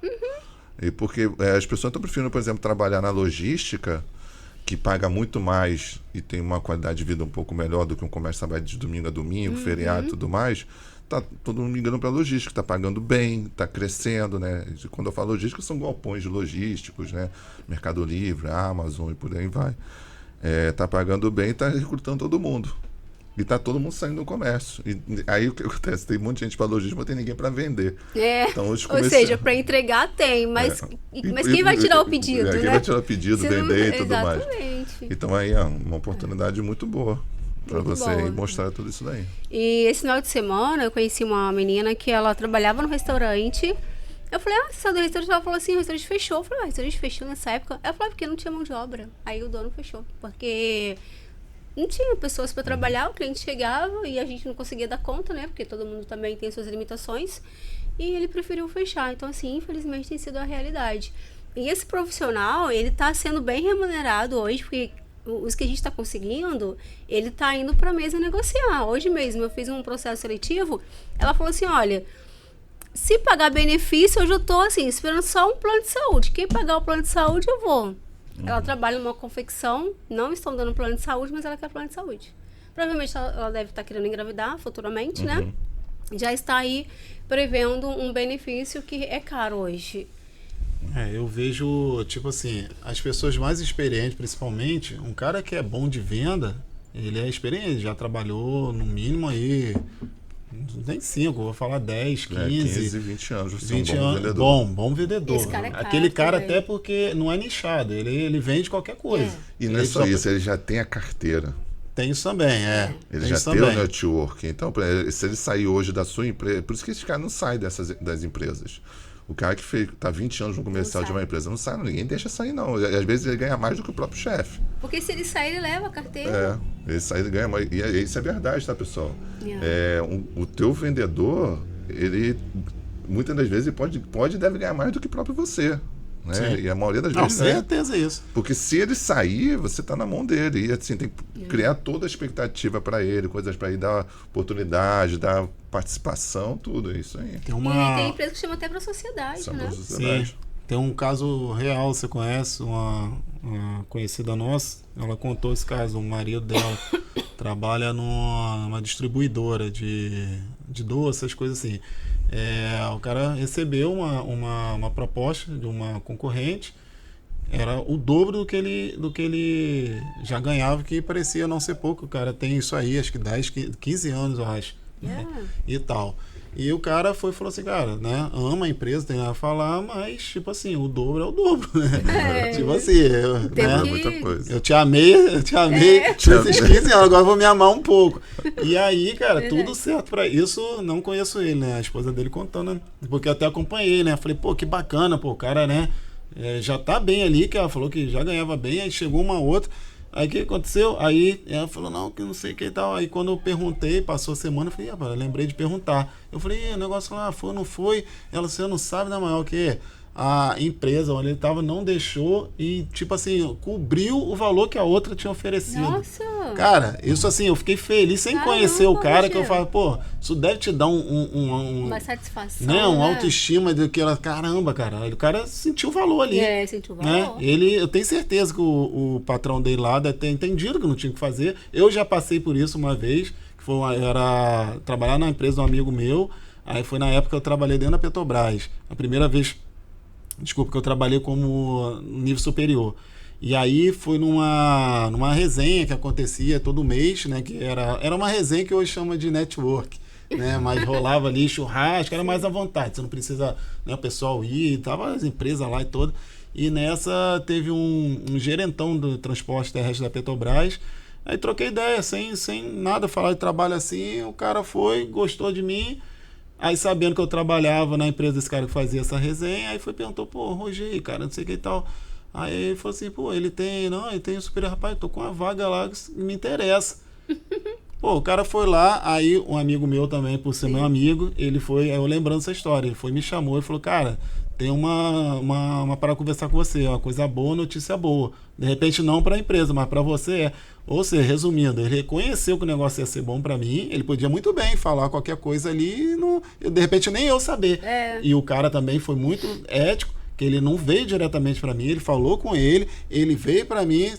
E porque as pessoas estão preferindo, por exemplo, trabalhar na logística, que paga muito mais e tem uma qualidade de vida um pouco melhor do que um comércio trabalha de domingo a domingo, feriado e tudo mais. Tá todo mundo migrando para a logística, está pagando bem, está crescendo, né? Quando eu falo logística, são galpões logísticos, né? Mercado Livre, Amazon e por aí vai. Está pagando bem e está recrutando todo mundo. E está todo mundo saindo do comércio. E aí o que acontece? Tem um monte de gente para logística, mas não tem ninguém para vender. Então, ou seja, para entregar tem, mas quem vai tirar o pedido? Quem vai tirar o pedido, vender e tudo mais. Exatamente. Então aí é uma oportunidade muito boa para você mostrar tudo isso daí. E esse final de semana eu conheci uma menina que ela trabalhava no restaurante. Eu falei, você saiu do restaurante? Ela falou assim, o restaurante fechou. Eu falei, o restaurante fechou nessa época? Ela falou, porque não tinha mão de obra. Aí o dono fechou, porque não tinha pessoas para trabalhar, o cliente chegava e a gente não conseguia dar conta, né? Porque todo mundo também tem suas limitações. E ele preferiu fechar. Então, assim, infelizmente tem sido a realidade. E esse profissional, ele está sendo bem remunerado hoje, porque os que a gente está conseguindo, ele está indo para a mesa negociar. Hoje mesmo eu fiz um processo seletivo, ela falou assim, olha, se pagar benefício, eu já estou assim, esperando só um plano de saúde. Quem pagar o plano de saúde, eu vou. Ela trabalha numa confecção, não estão dando plano de saúde, mas ela quer plano de saúde. Provavelmente ela deve estar querendo engravidar futuramente, né? Já está aí prevendo um benefício que é caro hoje. Eu vejo, tipo assim, as pessoas mais experientes, principalmente, um cara que é bom de venda, ele é experiente, já trabalhou no mínimo aí, nem 5, vou falar 10, 15. 15, 20 anos, você 20 é um bom anos, vendedor. Bom vendedor. Esse cara é caro, aquele cara também. até porque não é nichado, ele vende qualquer coisa. E não é só isso, ele já tem a carteira. Tem isso também, Ele já tem o network. Então, se ele sair hoje da sua empresa... Por isso que esse cara não sai das empresas. O cara que está 20 anos no comercial de uma empresa não sai, ninguém deixa sair, não. E, às vezes ele ganha mais do que o próprio chefe. Porque se ele sair, ele leva a carteira. Ele sai, ele ganha mais. E isso é verdade, tá, pessoal? O teu vendedor, ele muitas das vezes pode e deve ganhar mais do que o próprio você. Né? E a maioria das vezes com certeza é isso. Porque se ele sair, você está na mão dele. E assim, tem que criar toda a expectativa para ele, coisas para ele, dar oportunidade, dar participação, tudo isso aí. E tem empresa que chama até para a sociedade, né? Sim. Tem um caso real, você conhece, uma conhecida nossa, ela contou esse caso, o marido dela trabalha numa distribuidora de doce, essas coisas assim. O cara recebeu uma proposta de uma concorrente, era o dobro do que ele já ganhava, que parecia não ser pouco. O cara tem isso aí, acho que 10, 15 anos, eu acho, né? E tal. E o cara falou assim, cara, né? Ama a empresa, tem nada a falar, mas, tipo assim, o dobro é o dobro, né? Tipo assim, muita coisa. Eu te amei esses 15 anos, agora eu vou me amar um pouco. E aí, cara, tudo certo pra isso, não conheço ele, né? A esposa dele contando, né? Porque eu até acompanhei, né? Falei, pô, que bacana, pô, o cara, né? Já tá bem ali, que ela falou que já ganhava bem, aí chegou uma outra. Aí o que aconteceu? Aí ela falou, não, que não sei o que e tal. Aí quando eu perguntei, passou a semana, eu falei, eu lembrei de perguntar. Eu falei, o negócio lá foi, não foi? Ela, você não sabe, da maior que a empresa onde ele estava não deixou e, tipo assim, cobriu o valor que a outra tinha oferecido. Nossa! Cara, isso assim, eu fiquei feliz sem conhecer o cara, que eu falo, pô, isso deve te dar uma satisfação, né? Autoestima de que ela, caramba, cara, o cara sentiu o valor ali. Sentiu o valor. Né? Eu tenho certeza que o patrão dele lá deve ter entendido que não tinha que fazer. Eu já passei por isso uma vez, que era trabalhar na empresa de um amigo meu, aí foi na época que eu trabalhei dentro da Petrobras. A primeira vez Desculpa, que eu trabalhei como nível superior. E aí fui numa resenha que acontecia todo mês, né? Que era uma resenha que hoje chama de network, né? Mas rolava ali churrasco, era mais à vontade. Você não precisa, né, o pessoal ir, tava as empresas lá e tudo. E nessa teve um gerentão do transporte terrestre da Petrobras. Aí troquei ideia, sem nada falar de trabalho assim. O cara foi, gostou de mim. Aí sabendo que eu trabalhava na empresa desse cara que fazia essa resenha, aí foi perguntou, pô, Roger, cara, não sei o que e tal. Aí ele falou assim, pô, ele tem um superior, rapaz, tô com uma vaga lá que me interessa. Pô, o cara foi lá, aí um amigo meu também, por ser meu amigo, ele foi, eu lembrando essa história, ele foi, me chamou e falou, cara, tem uma para conversar com você, uma coisa boa, notícia boa. De repente não para a empresa, mas para você é. Ou seja, resumindo, ele reconheceu que o negócio ia ser bom para mim, ele podia muito bem falar qualquer coisa ali e não, de repente nem eu saber. E o cara também foi muito ético, que ele não veio diretamente para mim, ele falou com ele veio para mim,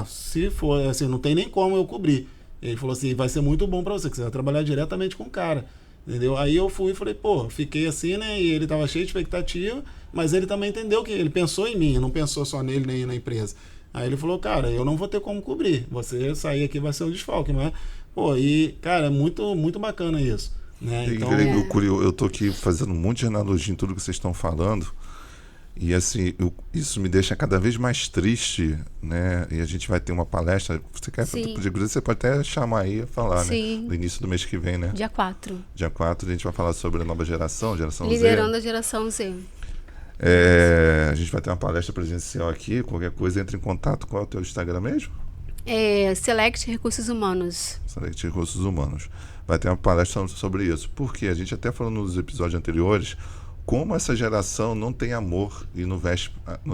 se for assim, não tem nem como eu cobrir. Ele falou assim, vai ser muito bom para você, que você vai trabalhar diretamente com o cara. Entendeu? Aí eu fui e falei, pô, fiquei assim, né? E ele tava cheio de expectativa, mas ele também entendeu que ele pensou em mim, não pensou só nele nem na empresa. Aí ele falou, cara, eu não vou ter como cobrir. Você sair aqui vai ser um desfalque, mas, pô, e, cara, é muito, muito bacana isso. Né? Então, eu tô aqui fazendo um monte de analogia em tudo que vocês estão falando. E assim, isso me deixa cada vez mais triste, né? E a gente vai ter uma palestra. Você quer? Você pode até chamar aí e falar, Sim. né? No início do mês que vem, né? Dia 4. Dia 4 a gente vai falar sobre a nova geração Liderando Z. a geração Z. A gente vai ter uma palestra presencial aqui. Qualquer coisa, entre em contato. Qual é o teu Instagram mesmo? Select Recursos Humanos. Select Recursos Humanos. Vai ter uma palestra sobre isso. Porque a gente até falou nos episódios anteriores como essa geração não tem amor e não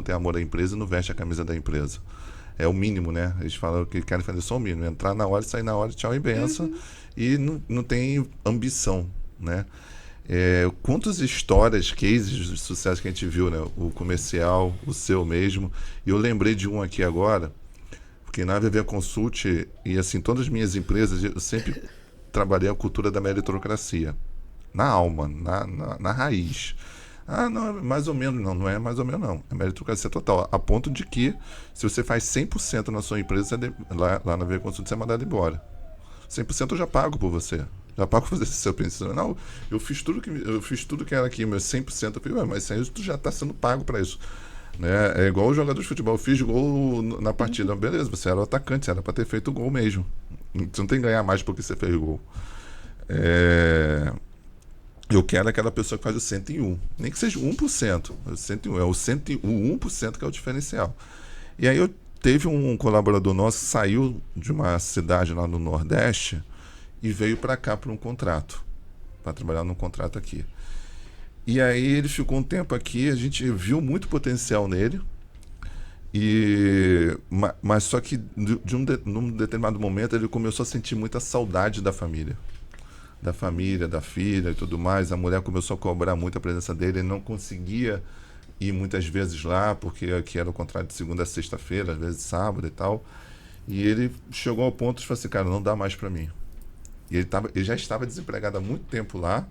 tem amor à empresa e não veste a camisa da empresa. É o mínimo, né? Eles falam que querem fazer só o mínimo. Entrar na hora, sair na hora, tchau e benção. E não tem ambição, né? Quantas histórias, cases de sucesso que a gente viu, né? O comercial, o seu mesmo. E eu lembrei de um aqui agora, porque na VV Consult e assim, todas as minhas empresas, eu sempre trabalhei a cultura da meritocracia. Na alma, na raiz. Não, mais ou menos, não é mais ou menos, não. É meritocracia total. A ponto de que, se você faz 100% na sua empresa, lá na VV Consult, você é mandado embora. 100% eu já pago por você. Já pago por você seu princípio. Não, eu fiz tudo que era aqui, meus 100%. Eu falei, mas isso tu já está sendo pago para isso. Né? É igual o jogador de futebol. Eu fiz gol na partida. Beleza, você era o atacante, era para ter feito gol mesmo. Você não tem que ganhar mais porque você fez gol. Eu quero aquela pessoa que faz o 101. Nem que seja 1%. O 101 é o 101% que é o diferencial. E aí teve um colaborador nosso que saiu de uma cidade lá no Nordeste e veio para cá para um contrato. Para trabalhar num contrato aqui. E aí ele ficou um tempo aqui, a gente viu muito potencial nele. Mas só que num determinado momento ele começou a sentir muita saudade da família. Da filha e tudo mais. A mulher começou a cobrar muito a presença dele, ele não conseguia ir muitas vezes lá, porque aqui era o contrato de segunda a sexta-feira, às vezes sábado e tal. E ele chegou ao ponto de falar assim, cara, não dá mais para mim. E ele já estava desempregado há muito tempo lá,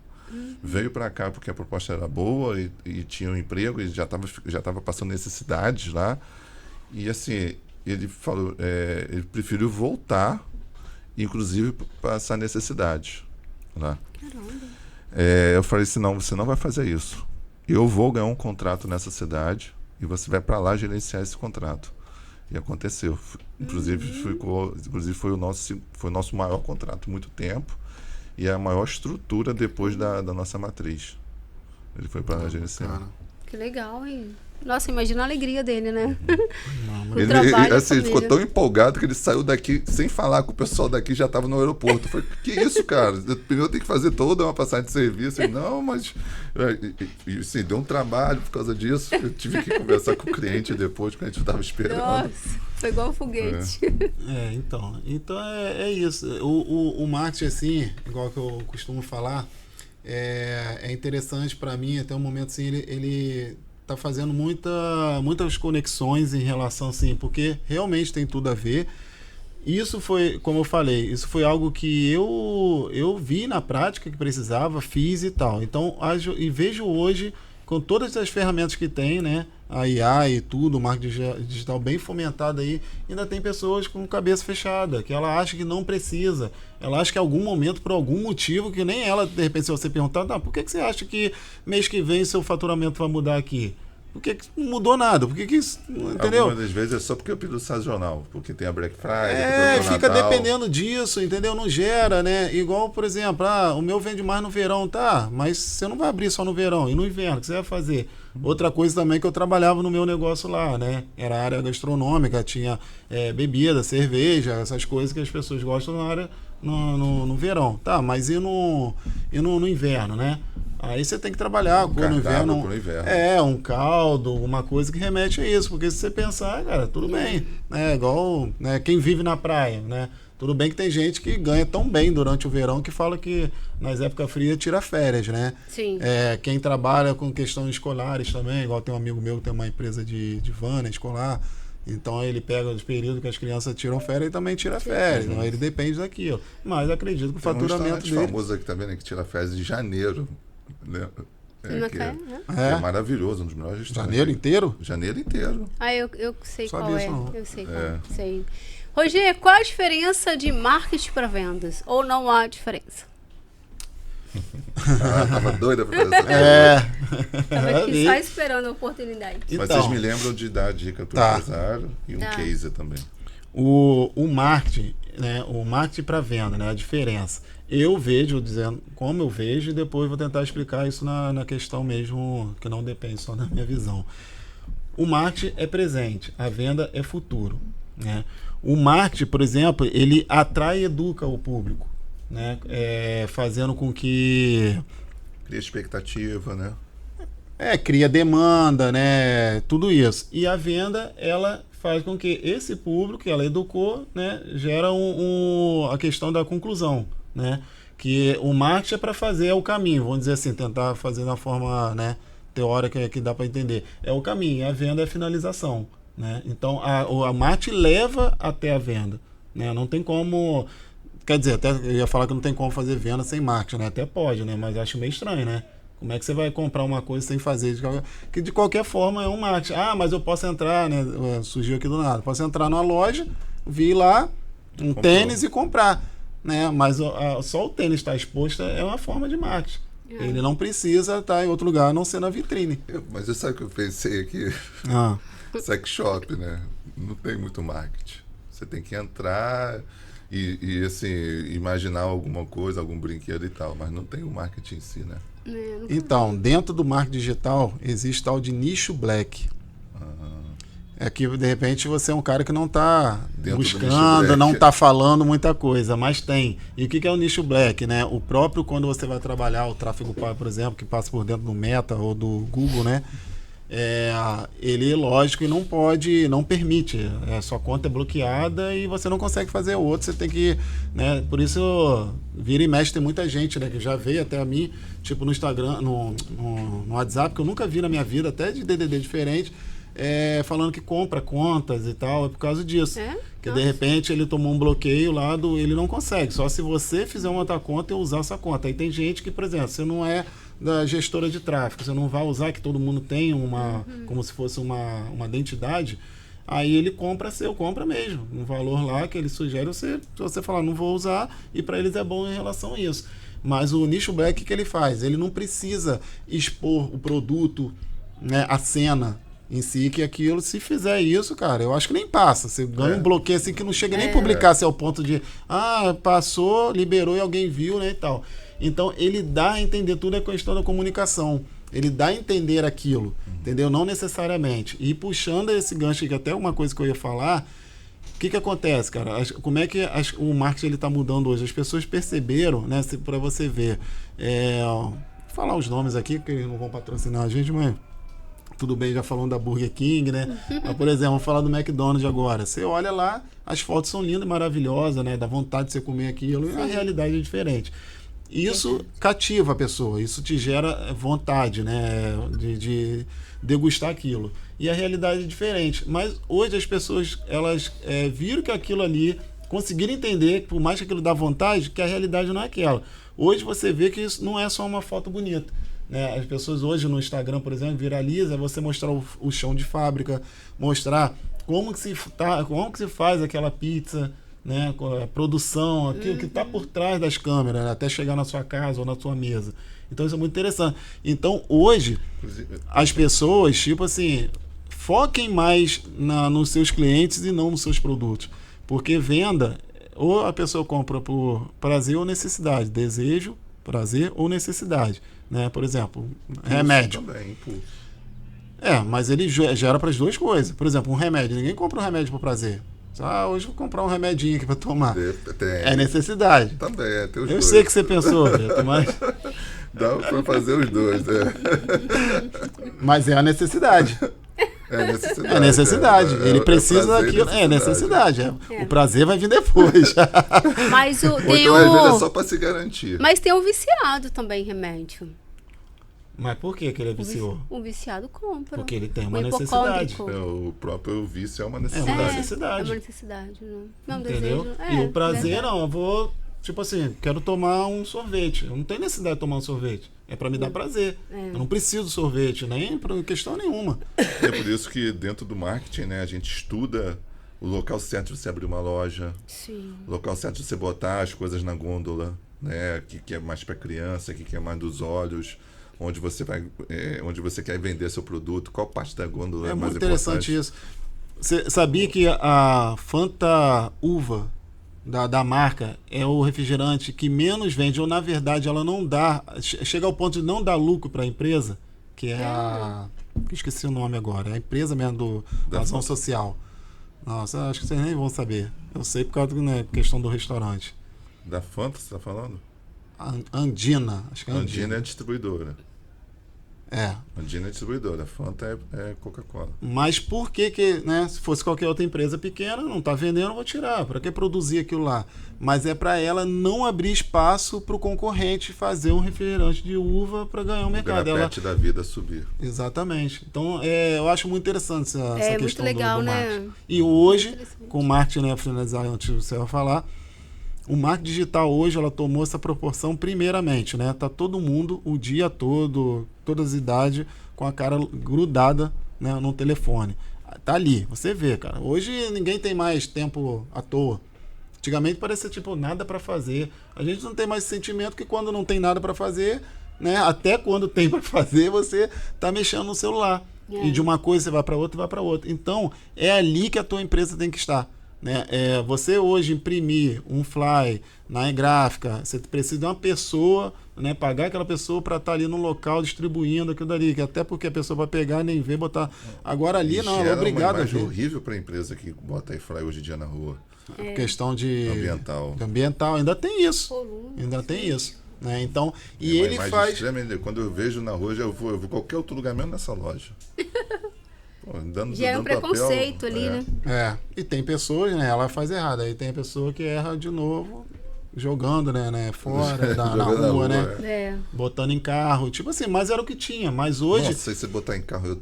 veio para cá porque a proposta era boa e tinha um emprego, e já estava passando necessidades lá. E assim, ele falou, ele preferiu voltar, inclusive passar necessidade. Lá. Eu falei assim, não, você não vai fazer isso. Eu vou ganhar um contrato nessa cidade e você vai para lá gerenciar esse contrato. E aconteceu. Inclusive foi o nosso maior contrato há muito tempo e a maior estrutura depois da nossa matriz. Ele foi para lá gerenciar. Que legal, hein? Nossa, imagina a alegria dele, né? Ele assim, ficou tão empolgado que ele saiu daqui sem falar com o pessoal daqui, já estava no aeroporto. Eu falei, que isso, cara? Primeiro tem que fazer toda uma passagem de serviço. Não, mas assim, deu um trabalho por causa disso. Eu tive que conversar com o cliente depois, que a gente estava esperando. Nossa, foi igual um foguete. Então é isso. O marketing, assim, igual que eu costumo falar, é interessante para mim, até um momento assim, ele tá fazendo muitas conexões em relação, assim, porque realmente tem tudo a ver. Isso foi, como eu falei, isso foi algo que eu vi na prática que precisava, fiz e tal. Então, e vejo hoje com todas as ferramentas que tem, né? A IA e tudo, o marketing digital bem fomentado aí, ainda tem pessoas com cabeça fechada, que ela acha que não precisa. Ela acha que em algum momento, por algum motivo, que nem ela, de repente, se você perguntar, por que você acha que mês que vem seu faturamento vai mudar aqui? Por que não mudou nada? Por que isso, entendeu? Algumas das vezes é só porque eu pido sazonal, porque tem a Black Friday, fica Natal. dependendo disso, entendeu? Não gera, né? Igual, por exemplo, o meu vende mais no verão, tá? Mas você não vai abrir só no verão. E no inverno, o que você vai fazer? Outra coisa também que eu trabalhava no meu negócio lá, né? Era a área gastronômica, tinha bebida, cerveja, essas coisas que as pessoas gostam na área no verão. Tá, mas e no inverno, né? Aí você tem que trabalhar no inverno. Um caldo, uma coisa que remete a isso. Porque se você pensar, cara, tudo bem. Né? Igual quem vive na praia, né? Tudo bem que tem gente que ganha tão bem durante o verão que fala que nas épocas frias tira férias, né? Sim. Quem trabalha com questões escolares também, igual tem um amigo meu que tem uma empresa de van escolar. Então ele pega os períodos que as crianças tiram férias e também tira férias. Então ele depende daquilo. Mas acredito que o faturamento dele... famoso aqui também, né, que tira férias de janeiro. Né? É maravilhoso, um dos melhores restaurantes. Janeiro inteiro? Janeiro inteiro. Eu sei Sabia qual é. isso, não. Eu sei qual sei. Roger, qual a diferença de marketing para vendas? Ou não há diferença? Tava doida pra fazer essa pergunta. Tava aqui só esperando a oportunidade. Mas vocês me lembram de dar dica pro empresário e um case também. O marketing, né? O marketing para venda, né? A diferença. Eu vejo, dizendo como eu vejo, e depois vou tentar explicar isso na questão mesmo, que não depende só da minha visão. O marketing é presente, a venda é futuro, né? O marketing, por exemplo, ele atrai e educa o público, né? Fazendo com que... Cria expectativa, né? Cria demanda, né? Tudo isso. E a venda, ela faz com que esse público que ela educou, né, gera a questão da conclusão, né? Que o marketing é para fazer o caminho, vamos dizer assim, tentar fazer da forma, né, teórica que dá para entender. É o caminho, a venda é a finalização, né? Então a marketing leva até a venda, né? Não tem como, quer dizer, até eu ia falar que não tem como fazer venda sem marketing, né? Até pode, né? Mas acho meio estranho, né? Como é que você vai comprar uma coisa sem fazer? Que de qualquer forma é um marketing. Mas eu posso entrar, né? Surgiu aqui do nada. Posso entrar numa loja, vir lá, tênis e comprar, né? Mas só o tênis estar exposto é uma forma de marketing. Ele não precisa estar em outro lugar, a não ser na vitrine. Mas você sabe o que eu pensei aqui? Sex shop, né? Não tem muito marketing. Você tem que entrar e assim, imaginar alguma coisa, algum brinquedo e tal, mas não tem o marketing em si, né? Então, dentro do marketing digital, existe tal de nicho black. É que, de repente, você é um cara que não está buscando, não está falando muita coisa, mas tem. E o que é o nicho black, né? O próprio, quando você vai trabalhar o tráfego pago, por exemplo, que passa por dentro do Meta ou do Google, né? Ele, lógico, não permite. Sua conta é bloqueada e você não consegue fazer outro. Você tem que, né? Por isso, vira e mexe, tem muita gente, né, que já veio até a mim, tipo no Instagram, no WhatsApp, que eu nunca vi na minha vida, até de DDD diferente, falando que compra contas e tal, é por causa disso. Que de repente ele tomou um bloqueio lá ele não consegue, só se você fizer uma outra conta e usar essa conta. Aí tem gente que, por exemplo, você não é da gestora de tráfego, você não vai usar, que todo mundo tem como se fosse uma identidade, aí ele compra mesmo, um valor lá que ele sugere, se você falar, não vou usar, e para eles é bom em relação a isso. Mas o nicho black, que ele faz? Ele não precisa expor o produto, né, a cena em si, que aquilo, se fizer isso, cara, eu acho que nem passa. Você ganha um bloqueio assim que não chega nem a publicar, se é o ponto de, passou, liberou e alguém viu, né, e tal. Então, ele dá a entender, tudo é questão da comunicação. Ele dá a entender aquilo, entendeu? Não necessariamente. E puxando esse gancho, que até uma coisa que eu ia falar, o que acontece, cara? Como é que o marketing está mudando hoje? As pessoas perceberam, né, para você ver, vou falar os nomes aqui, porque eles não vão patrocinar a gente, mas tudo bem, já falando da Burger King, né? Mas, por exemplo, vamos falar do McDonald's agora. Você olha lá, as fotos são lindas e maravilhosas, né? Dá vontade de você comer aquilo, e a realidade é diferente. Isso cativa a pessoa, isso te gera vontade, né, de degustar aquilo. E a realidade é diferente. Mas hoje as pessoas, elas viram que aquilo ali, conseguiram entender, por mais que aquilo dá vontade, que a realidade não é aquela. Hoje você vê que isso não é só uma foto bonita, né? As pessoas hoje no Instagram, por exemplo, viraliza você mostrar o chão de fábrica, mostrar como que se faz aquela pizza, né? A produção, aquilo que está por trás das câmeras, né? Até chegar na sua casa ou na sua mesa. Então isso é muito interessante. Então hoje as pessoas, tipo assim, foquem mais nos seus clientes e não nos seus produtos. Porque venda, ou a pessoa compra por prazer ou necessidade. Desejo, prazer ou necessidade. Né? Por exemplo, remédio. Também, impulso. Mas ele gera para as duas coisas. Por exemplo, um remédio. Ninguém compra um remédio por prazer. Hoje vou comprar um remedinho aqui para tomar. É necessidade. Também, tem os Eu dois. sei que você pensou, Beto, mas... Dá para fazer os dois, Mas é a necessidade. É necessidade. É necessidade. Ele precisa daquilo. É necessidade. O prazer vai vir depois. Mas Ou então, às vezes, é só para se garantir. Mas tem um viciado também em remédio. Mas por que ele é viciou? O viciado compra. Porque ele tem uma O necessidade. hipocôndrico. O próprio vício é uma É necessidade. uma necessidade. É uma necessidade. Não Entendeu? desejo. E o prazer, verdade. não. Eu vou, tipo assim, quero tomar um sorvete. Eu não tenho necessidade de tomar um sorvete. É para me dar prazer. Eu não preciso de sorvete, nem por questão nenhuma. É por isso que dentro do marketing, né, a gente estuda o local certo de você abrir uma loja, Sim. o local certo de você botar as coisas na gôndola, né, que é mais para criança, que é mais dos olhos, onde você quer vender seu produto, qual parte da gôndola é mais muito interessante importante. isso. Você sabia que a Fanta Uva da marca é o refrigerante que menos vende, ou na verdade ela não dá, chega ao ponto de não dar lucro para a empresa, que é esqueci o nome agora, é a empresa mesmo da ação social. Nossa, acho que vocês nem vão saber. Eu sei por causa da questão do restaurante. Da Fanta, você está falando? Andina, acho que é Andina é distribuidora. É. Andina é distribuidora, a Fanta é Coca-Cola. Mas por que, né, se fosse qualquer outra empresa pequena, não está vendendo, eu vou tirar. Para que produzir aquilo lá? Mas é para ela não abrir espaço para o concorrente fazer um refrigerante de uva para ganhar o mercado. O grapete da vida subir. Exatamente. Então, eu acho muito interessante essa questão muito legal, do né? marketing. E hoje, com o marketing, né, finalizar antes de você falar, o marketing digital hoje, ela tomou essa proporção primeiramente, né? Tá todo mundo o dia todo, todas as idades, com a cara grudada, né, no telefone. Tá ali, você vê, cara. Hoje ninguém tem mais tempo à toa. Antigamente parecia tipo nada para fazer. A gente não tem mais esse sentimento que quando não tem nada para fazer, né? Até quando tem para fazer, você tá mexendo no celular. E de uma coisa você vai para outra, vai para outra. Então, é ali que a tua empresa tem que estar. Né? Você hoje imprimir um fly na gráfica, você precisa de uma pessoa, né? Pagar aquela pessoa para estar ali no local distribuindo aquilo dali, que até porque a pessoa vai pegar, nem ver, botar. Agora ali não, ela é obrigada a É ver. horrível para a empresa que bota aí fly hoje em dia na rua. Questão de ambiental, ainda tem isso. Ainda tem isso. Né? Então, e ele faz. Quando eu vejo na rua, eu vou qualquer outro lugar, mesmo nessa loja. Pô, já é um preconceito ali, né? E tem pessoas, né? Ela faz errado. Aí tem a pessoa que erra de novo, jogando, né? Fora, na rua, né? Botando em carro. Tipo assim, mas era o que tinha. Mas hoje. Nossa, se você botar em carro,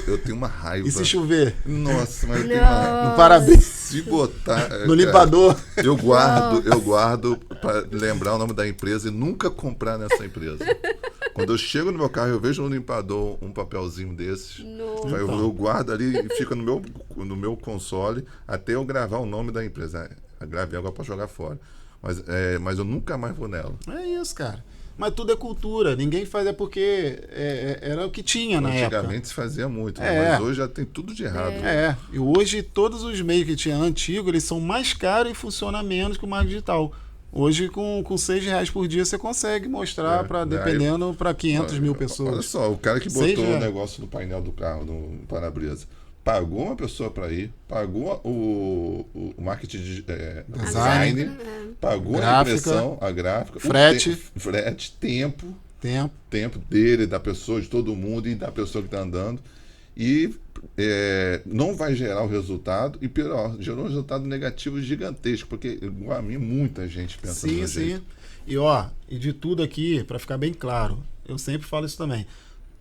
eu tenho uma raiva. E se chover? Nossa, mas eu tenho uma raiva. No parabéns. Se botar. No limpador. Eu guardo para lembrar o nome da empresa e nunca comprar nessa empresa. Quando eu chego no meu carro, eu vejo no limpador um papelzinho desses. Eu guardo ali e fica no meu console até eu gravar o nome da empresa. Gravei agora para jogar fora. Mas eu nunca mais vou nela. É isso, cara. Mas tudo é cultura. Ninguém faz porque era o que tinha na época. Antigamente se fazia muito, mas hoje já tem tudo de errado. E hoje todos os meios que tinha antigo, eles são mais caros e funcionam menos que o marketing digital. Hoje, com R$6 por dia, você consegue mostrar, dependendo, para 500 mil pessoas. Olha só, o cara que botou o negócio no painel do carro, no para-brisa, pagou uma pessoa para ir, pagou o marketing de design, pagou a impressão, a gráfica, frete, tempo dele, da pessoa, de todo mundo e da pessoa que está andando. E não vai gerar o resultado, e pior, gerou um resultado negativo gigantesco, porque igual a mim, muita gente pensa Sim. E de tudo aqui, para ficar bem claro, eu sempre falo isso também,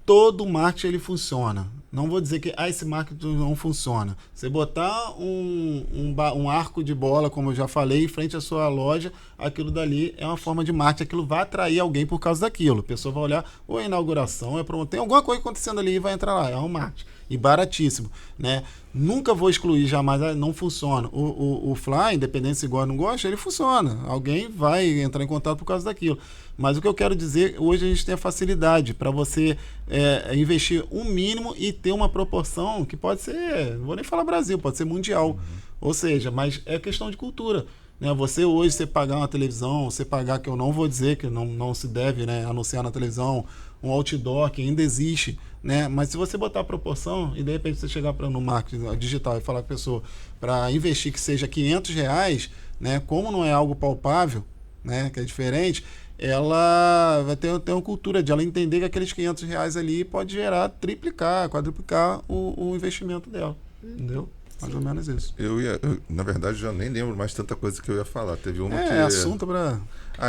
todo marketing ele funciona. Não vou dizer que esse marketing não funciona. Você botar um arco de bola, como eu já falei, em frente à sua loja, aquilo dali é uma forma de marketing, aquilo vai atrair alguém por causa daquilo. A pessoa vai olhar, ou é inauguração, é promoção, tem alguma coisa acontecendo ali e vai entrar lá. É um marketing. E baratíssimo, né? Nunca vou excluir jamais, não funciona. O Fly, independente se gosta ou não gosta, ele funciona. Alguém vai entrar em contato por causa daquilo. Mas o que eu quero dizer, hoje a gente tem a facilidade para você investir um mínimo e ter uma proporção que pode ser, não vou nem falar Brasil, pode ser mundial. Ou seja, mas é questão de cultura. Né? Você pagar uma televisão, você pagar, que eu não vou dizer que não se deve, né, anunciar na televisão, um outdoor que ainda existe, né? Mas se você botar a proporção e de repente você chegar no marketing digital e falar com a pessoa para investir que seja R$500, né? Como não é algo palpável, né, que é diferente, ela vai ter uma cultura de ela entender que aqueles R$500 ali pode gerar, triplicar, quadruplicar o investimento dela. Entendeu? Mais ou menos isso. Na verdade, já nem lembro mais tanta coisa que eu ia falar. Teve uma que... assunto para...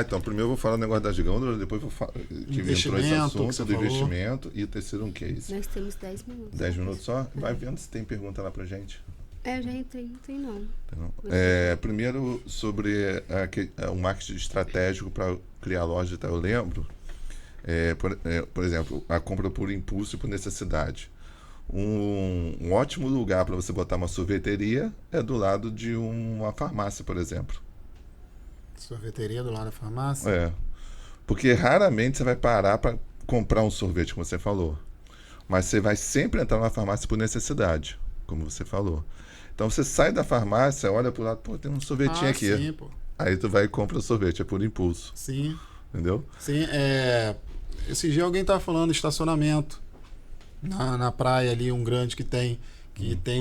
então, primeiro eu vou falar o negócio das gôndolas, depois eu vou falar que entrou esse assunto do investimento, e o terceiro um case. Nós temos 10 minutos. 10 minutos só? Vai vendo se tem pergunta lá pra gente. Eu já entrei, não tem não. Primeiro, sobre o marketing estratégico para criar loja, eu lembro, por exemplo, a compra por impulso e por necessidade. Um ótimo lugar para você botar uma sorveteria é do lado de uma farmácia, por exemplo. Sorveteria do lado da farmácia? Porque raramente você vai parar para comprar um sorvete, como você falou. Mas você vai sempre entrar na farmácia por necessidade, como você falou. Então você sai da farmácia, olha pro lado, pô, tem um sorvetinho aqui. Sim, pô. Aí tu vai e compra o sorvete, é por impulso. Sim. Entendeu? Sim, esse dia alguém tava falando de estacionamento. Na praia ali, um grande que tem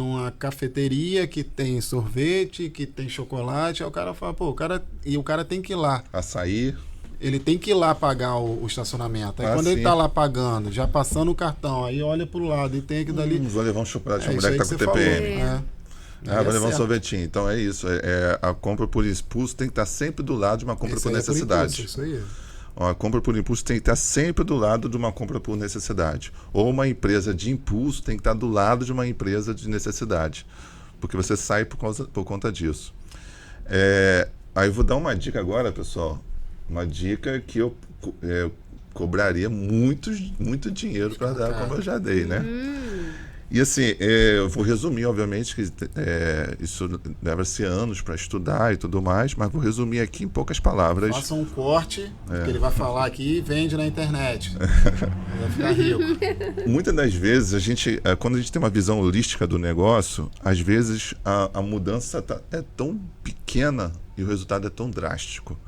uma cafeteria, que tem sorvete, que tem chocolate. Aí o cara fala, pô, o cara tem que ir lá. Açaí. Ele tem que ir lá pagar o estacionamento. Aí quando ele tá lá pagando, já passando o cartão, aí olha pro lado e tem aqui dali. Vou levar um chocolate pra mulher que tá com TPM. Vou levar um sorvetinho. Então é isso. A compra por impulso tem que estar sempre do lado de uma compra por necessidade. Isso aí. A compra por impulso tem que estar sempre do lado de uma compra por necessidade. Ou uma empresa de impulso tem que estar do lado de uma empresa de necessidade. Porque você sai por conta disso. Aí eu vou dar uma dica agora, pessoal. Uma dica que eu cobraria muito dinheiro para dar, como eu já dei, né? E assim, eu vou resumir, obviamente, que isso leva-se anos para estudar e tudo mais, mas vou resumir aqui em poucas palavras. Faça um corte, que ele vai falar aqui e vende na internet. Vai ficar rico. Muitas das vezes, quando a gente tem uma visão holística do negócio, às vezes a mudança é tão pequena e o resultado é tão drástico.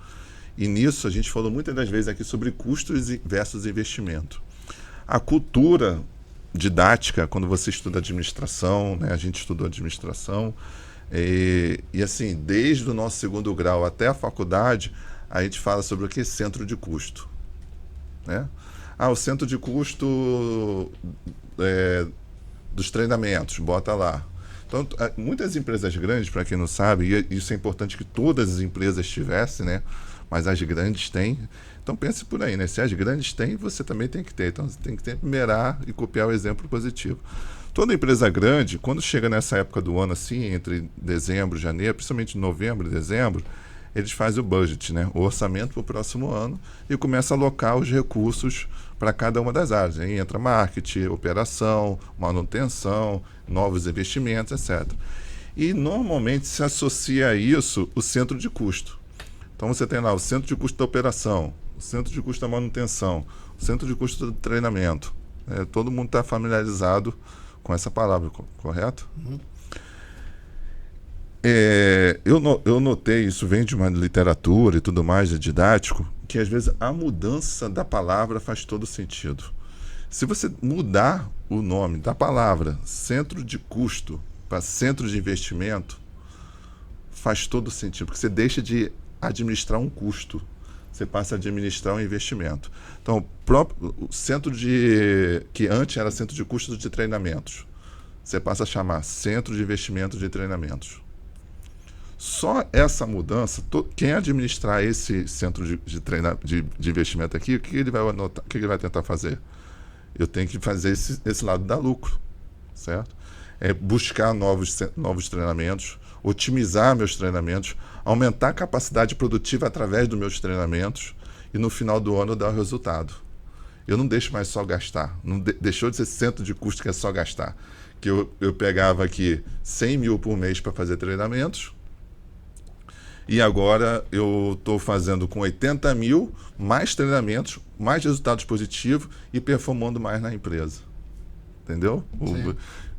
E nisso a gente falou muitas das vezes aqui sobre custos versus investimento. A cultura didática, quando você estuda administração, né? A gente estudou administração, e assim, desde o nosso segundo grau até a faculdade, a gente fala sobre o que? Centro de custo. Né? O centro de custo dos treinamentos, bota lá. Então, muitas empresas grandes, para quem não sabe, e isso é importante que todas as empresas tivessem, né? Mas as grandes têm. Então pense por aí, né? Se as grandes têm, você também tem que ter. Então você tem que sempre mirar e copiar o exemplo positivo. Toda empresa grande, quando chega nessa época do ano, assim, entre dezembro e janeiro, principalmente novembro e dezembro, eles fazem o budget, né? O orçamento para o próximo ano e começa a alocar os recursos para cada uma das áreas. Aí entra marketing, operação, manutenção, novos investimentos, etc. E normalmente se associa a isso o centro de custo. Então você tem lá o centro de custo da operação, o centro de custo da manutenção, o centro de custo do treinamento. Todo mundo está familiarizado com essa palavra, correto? Uhum. Eu notei, isso vem de uma literatura e tudo mais, de didático, que às vezes a mudança da palavra faz todo sentido. Se você mudar o nome da palavra centro de custo para centro de investimento, faz todo sentido, porque você deixa de administrar um custo, você passa a administrar um investimento. Então, o centro que antes era centro de custos de treinamentos, você passa a chamar centro de investimento de treinamentos. Só essa mudança, quem administrar esse centro de investimento aqui, o que ele vai anotar, o que ele vai tentar fazer? Eu tenho que fazer esse lado dar lucro, certo? É buscar novos treinamentos, otimizar meus treinamentos, aumentar a capacidade produtiva através dos meus treinamentos e no final do ano dar o resultado. Eu não deixo mais só gastar. Não deixou de ser centro de custo que é só gastar. Que eu pegava aqui 100 mil por mês para fazer treinamentos e agora eu estou fazendo com 80 mil mais treinamentos, mais resultados positivos e performando mais na empresa. Entendeu?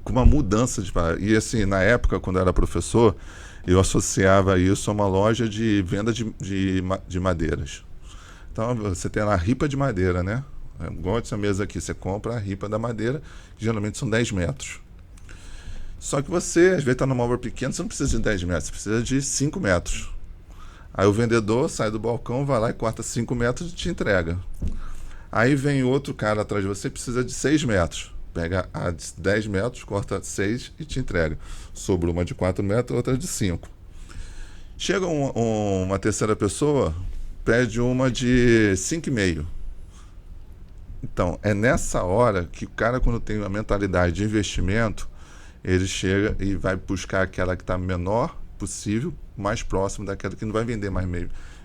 Com uma mudança de... E assim, na época, quando eu era professor, eu associava isso a uma loja de venda de madeiras. Então, você tem lá a ripa de madeira, né? Igual essa mesa aqui, você compra a ripa da madeira, que geralmente são 10 metros. Só que você, às vezes, está numa obra pequena, você não precisa de 10 metros, você precisa de 5 metros. Aí o vendedor sai do balcão, vai lá e corta 5 metros e te entrega. Aí vem outro cara atrás de você, precisa de 6 metros. Pega a de 10 metros, corta 6 e te entrega. Sobrou uma de 4 metros, outra de 5. Chega uma terceira pessoa, pede uma de 5,5. Então, é nessa hora que o cara, quando tem uma mentalidade de investimento, ele chega e vai buscar aquela que está menor possível, mais próximo daquela que não vai vender mais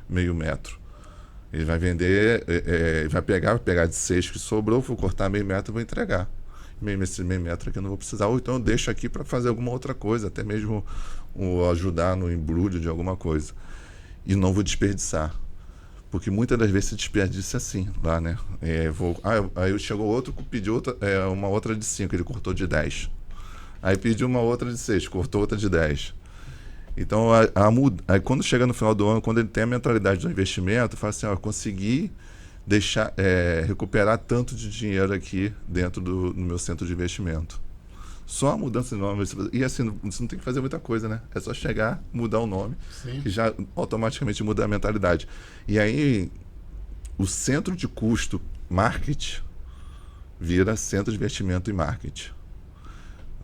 meio metro. Ele vai vender, vai pegar de 6 que sobrou, vou cortar meio metro e vou entregar. Esse meio metro aqui eu não vou precisar, ou então eu deixo aqui para fazer alguma outra coisa, até mesmo ajudar no embrulho de alguma coisa. E não vou desperdiçar. Porque muitas das vezes se desperdiça assim, lá, né? Aí chegou outro, pediu uma outra de 5, ele cortou de 10. Aí pediu uma outra de 6, cortou outra de 10. Então, aí quando chega no final do ano, quando ele tem a mentalidade do investimento, fala assim, consegui recuperar tanto de dinheiro aqui dentro do meu centro de investimento. Só a mudança de nome. E assim, você não tem que fazer muita coisa, né? É só chegar, mudar o nome, que já automaticamente muda a mentalidade. E aí, o centro de custo marketing vira centro de investimento e marketing.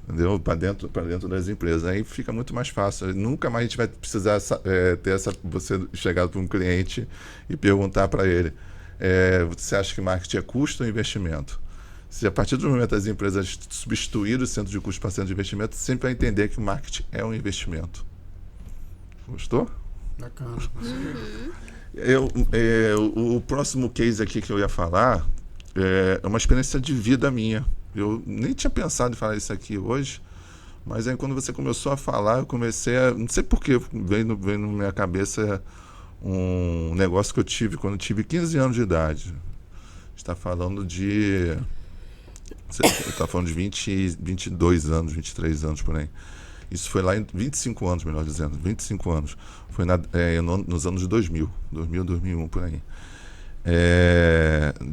Entendeu? Para dentro das empresas. Aí fica muito mais fácil. Nunca mais a gente vai precisar você chegar para um cliente e perguntar para ele, você acha que marketing é custo ou investimento? Se a partir do momento as empresas substituírem o centro de custo para centro de investimento, sempre vai entender que o marketing é um investimento. Gostou? Bacana. O próximo case aqui que eu ia falar é uma experiência de vida minha. Eu nem tinha pensado em falar isso aqui hoje, mas aí quando você começou a falar, eu comecei a... Não sei por que veio na minha cabeça um negócio que eu tive quando eu tive 15 anos de idade. Está falando de... Você está falando de 22 anos, 23 anos por aí. Isso foi lá em 25 anos, melhor dizendo, 25 anos. Foi nos anos 2000, 2001, por aí.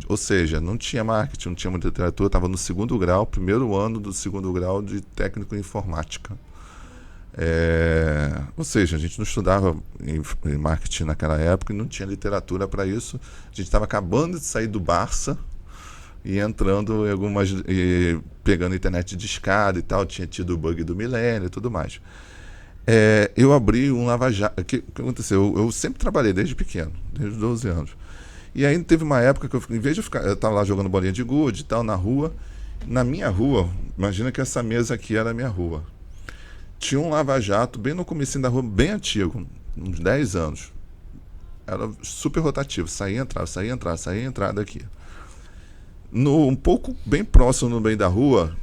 Ou seja, não tinha marketing, não tinha muita literatura, estava no segundo grau, primeiro ano do segundo grau de técnico em informática. Ou seja, a gente não estudava em marketing naquela época e não tinha literatura para isso. A gente estava acabando de sair do Barça e entrando em pegando internet de escada e tal, tinha tido o bug do milênio e tudo mais. Eu abri um lava-jato. O que aconteceu? Eu sempre trabalhei desde pequeno, desde 12 anos. E aí teve uma época que em vez de eu estava lá jogando bolinha de gude e tal, na rua. Na minha rua, imagina que essa mesa aqui era a minha rua. Tinha um lava-jato bem no comecinho da rua, bem antigo, uns 10 anos. Era super rotativo, saía e entrada aqui. Um pouco bem próximo no meio da rua,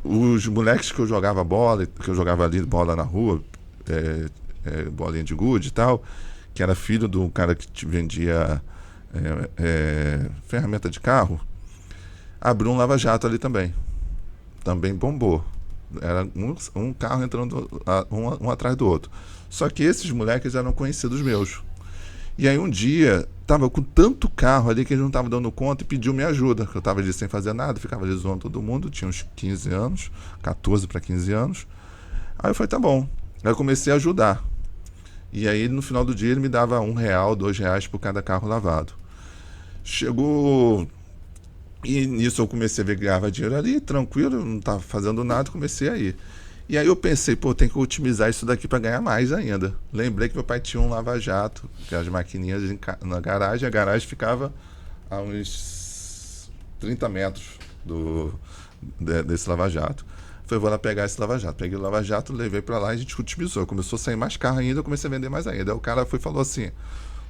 os moleques que eu jogava bola, que eu jogava ali bola na rua, bolinha de gude e tal, que era filho de um cara que te vendia ferramenta de carro, abriu um lava-jato ali também. Também bombou. Era um carro entrando um atrás do outro. Só que esses moleques eram conhecidos meus. E aí um dia, tava com tanto carro ali que eles não estavam dando conta e pediu minha ajuda. Eu estava ali sem fazer nada, ficava ali zoando todo mundo, tinha uns 15 anos, 14 para 15 anos. Aí eu falei, tá bom. Aí eu comecei a ajudar. E aí no final do dia ele me dava R$1, R$2 por cada carro lavado. Chegou... E nisso eu comecei a ver que ganhava dinheiro ali, tranquilo, não estava fazendo nada, comecei a ir. E aí eu pensei, tem que otimizar isso daqui para ganhar mais ainda. Lembrei que meu pai tinha um lava-jato, que as maquininhas na garagem, a garagem ficava a uns 30 metros desse lava-jato. Falei, vou lá pegar esse lava-jato. Peguei o lava-jato, levei para lá e a gente otimizou. Começou a sair mais carro ainda, eu comecei a vender mais ainda. Aí o cara foi e falou assim,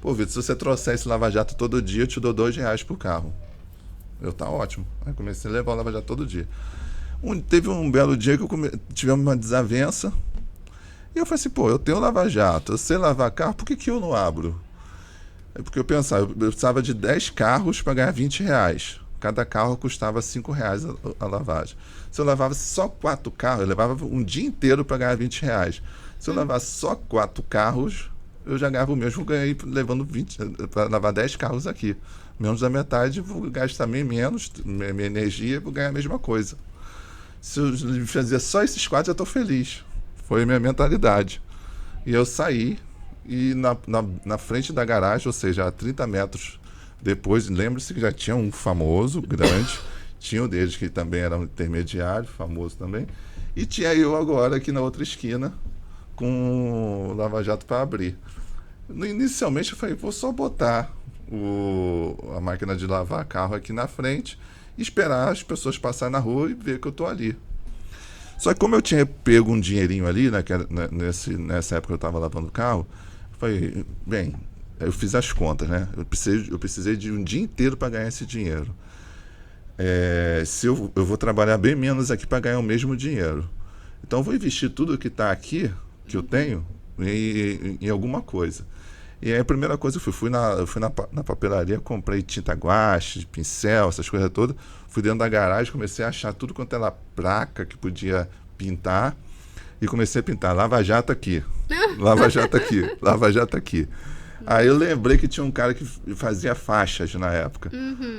pô, Vitor, se você trouxer esse lava-jato todo dia, eu te dou R$2 por carro. Eu, tá ótimo. Aí comecei a levar o lava-jato todo dia. Teve um belo dia que tivemos uma desavença. E eu falei assim, pô, eu tenho lava-jato, eu sei lavar carro, por que eu não abro? É porque eu pensava, eu precisava de 10 carros para ganhar R$20. Cada carro custava R$5 a lavagem. Se eu lavasse só 4 carros, eu levava um dia inteiro para ganhar R$20. Se eu lavasse só 4 carros, eu já ganhava o mesmo, ganhei levando 20 para lavar 10 carros aqui. Menos da metade, vou gastar menos, minha energia, vou ganhar a mesma coisa. Se eu fazer só esses 4, eu estou feliz. Foi a minha mentalidade. E eu saí e na frente da garagem, ou seja, a 30 metros depois, lembre-se que já tinha um famoso, grande, tinha um deles que também era um intermediário, famoso também, e tinha eu agora aqui na outra esquina com o lava-jato para abrir. Inicialmente eu falei, vou só botar a máquina de lavar carro aqui na frente, esperar as pessoas passarem na rua e ver que eu estou ali. Só que como eu tinha pego um dinheirinho ali, nessa época eu estava lavando o carro, eu falei, bem, eu fiz as contas, né? Eu precisei de um dia inteiro para ganhar esse dinheiro. Se eu vou trabalhar bem menos aqui para ganhar o mesmo dinheiro. Então eu vou investir tudo que está aqui, que eu tenho, em alguma coisa. E aí a primeira coisa eu fui na papelaria, comprei tinta guache, pincel, essas coisas todas. Fui dentro da garagem, comecei a achar tudo quanto era placa que podia pintar. E comecei a pintar, lava-jato aqui, lava-jato aqui, lava-jato aqui. Aí eu lembrei que tinha um cara que fazia faixas na época.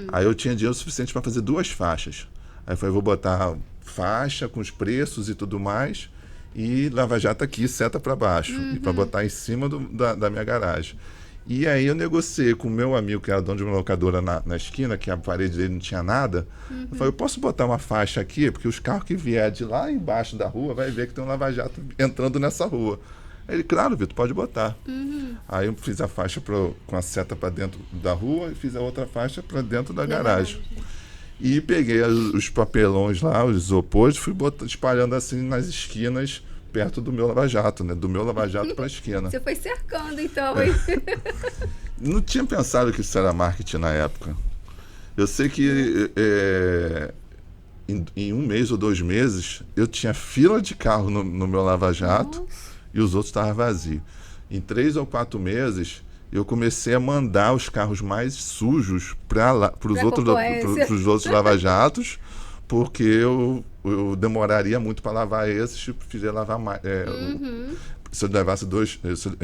Aí eu tinha dinheiro suficiente para fazer 2 faixas. Aí eu falei, vou botar faixa com os preços e tudo mais. E lava-jato aqui, seta para baixo, e para botar em cima da minha garagem. E aí eu negociei com o meu amigo, que era dono de uma locadora na esquina, que a parede dele não tinha nada. Eu falei, eu posso botar uma faixa aqui? Porque os carros que vier de lá embaixo da rua, vai ver que tem um lava-jato entrando nessa rua. Aí ele, claro, Vitor, pode botar. Aí eu fiz a faixa com a seta para dentro da rua e fiz a outra faixa para dentro da garagem. E peguei os papelões lá, os isopores, fui espalhando assim nas esquinas, perto do meu lava-jato, né? Do meu lava-jato para a esquina. Você foi cercando, então, hein? Não tinha pensado que isso era marketing na época. Eu sei que em 1 mês ou 2 meses, eu tinha fila de carro no meu lava-jato e os outros estavam vazios. Em 3 ou 4 meses, eu comecei a mandar os carros mais sujos para os outros lava-jatos, porque eu demoraria muito para lavar esses, preferia lavar mais. Se eu levasse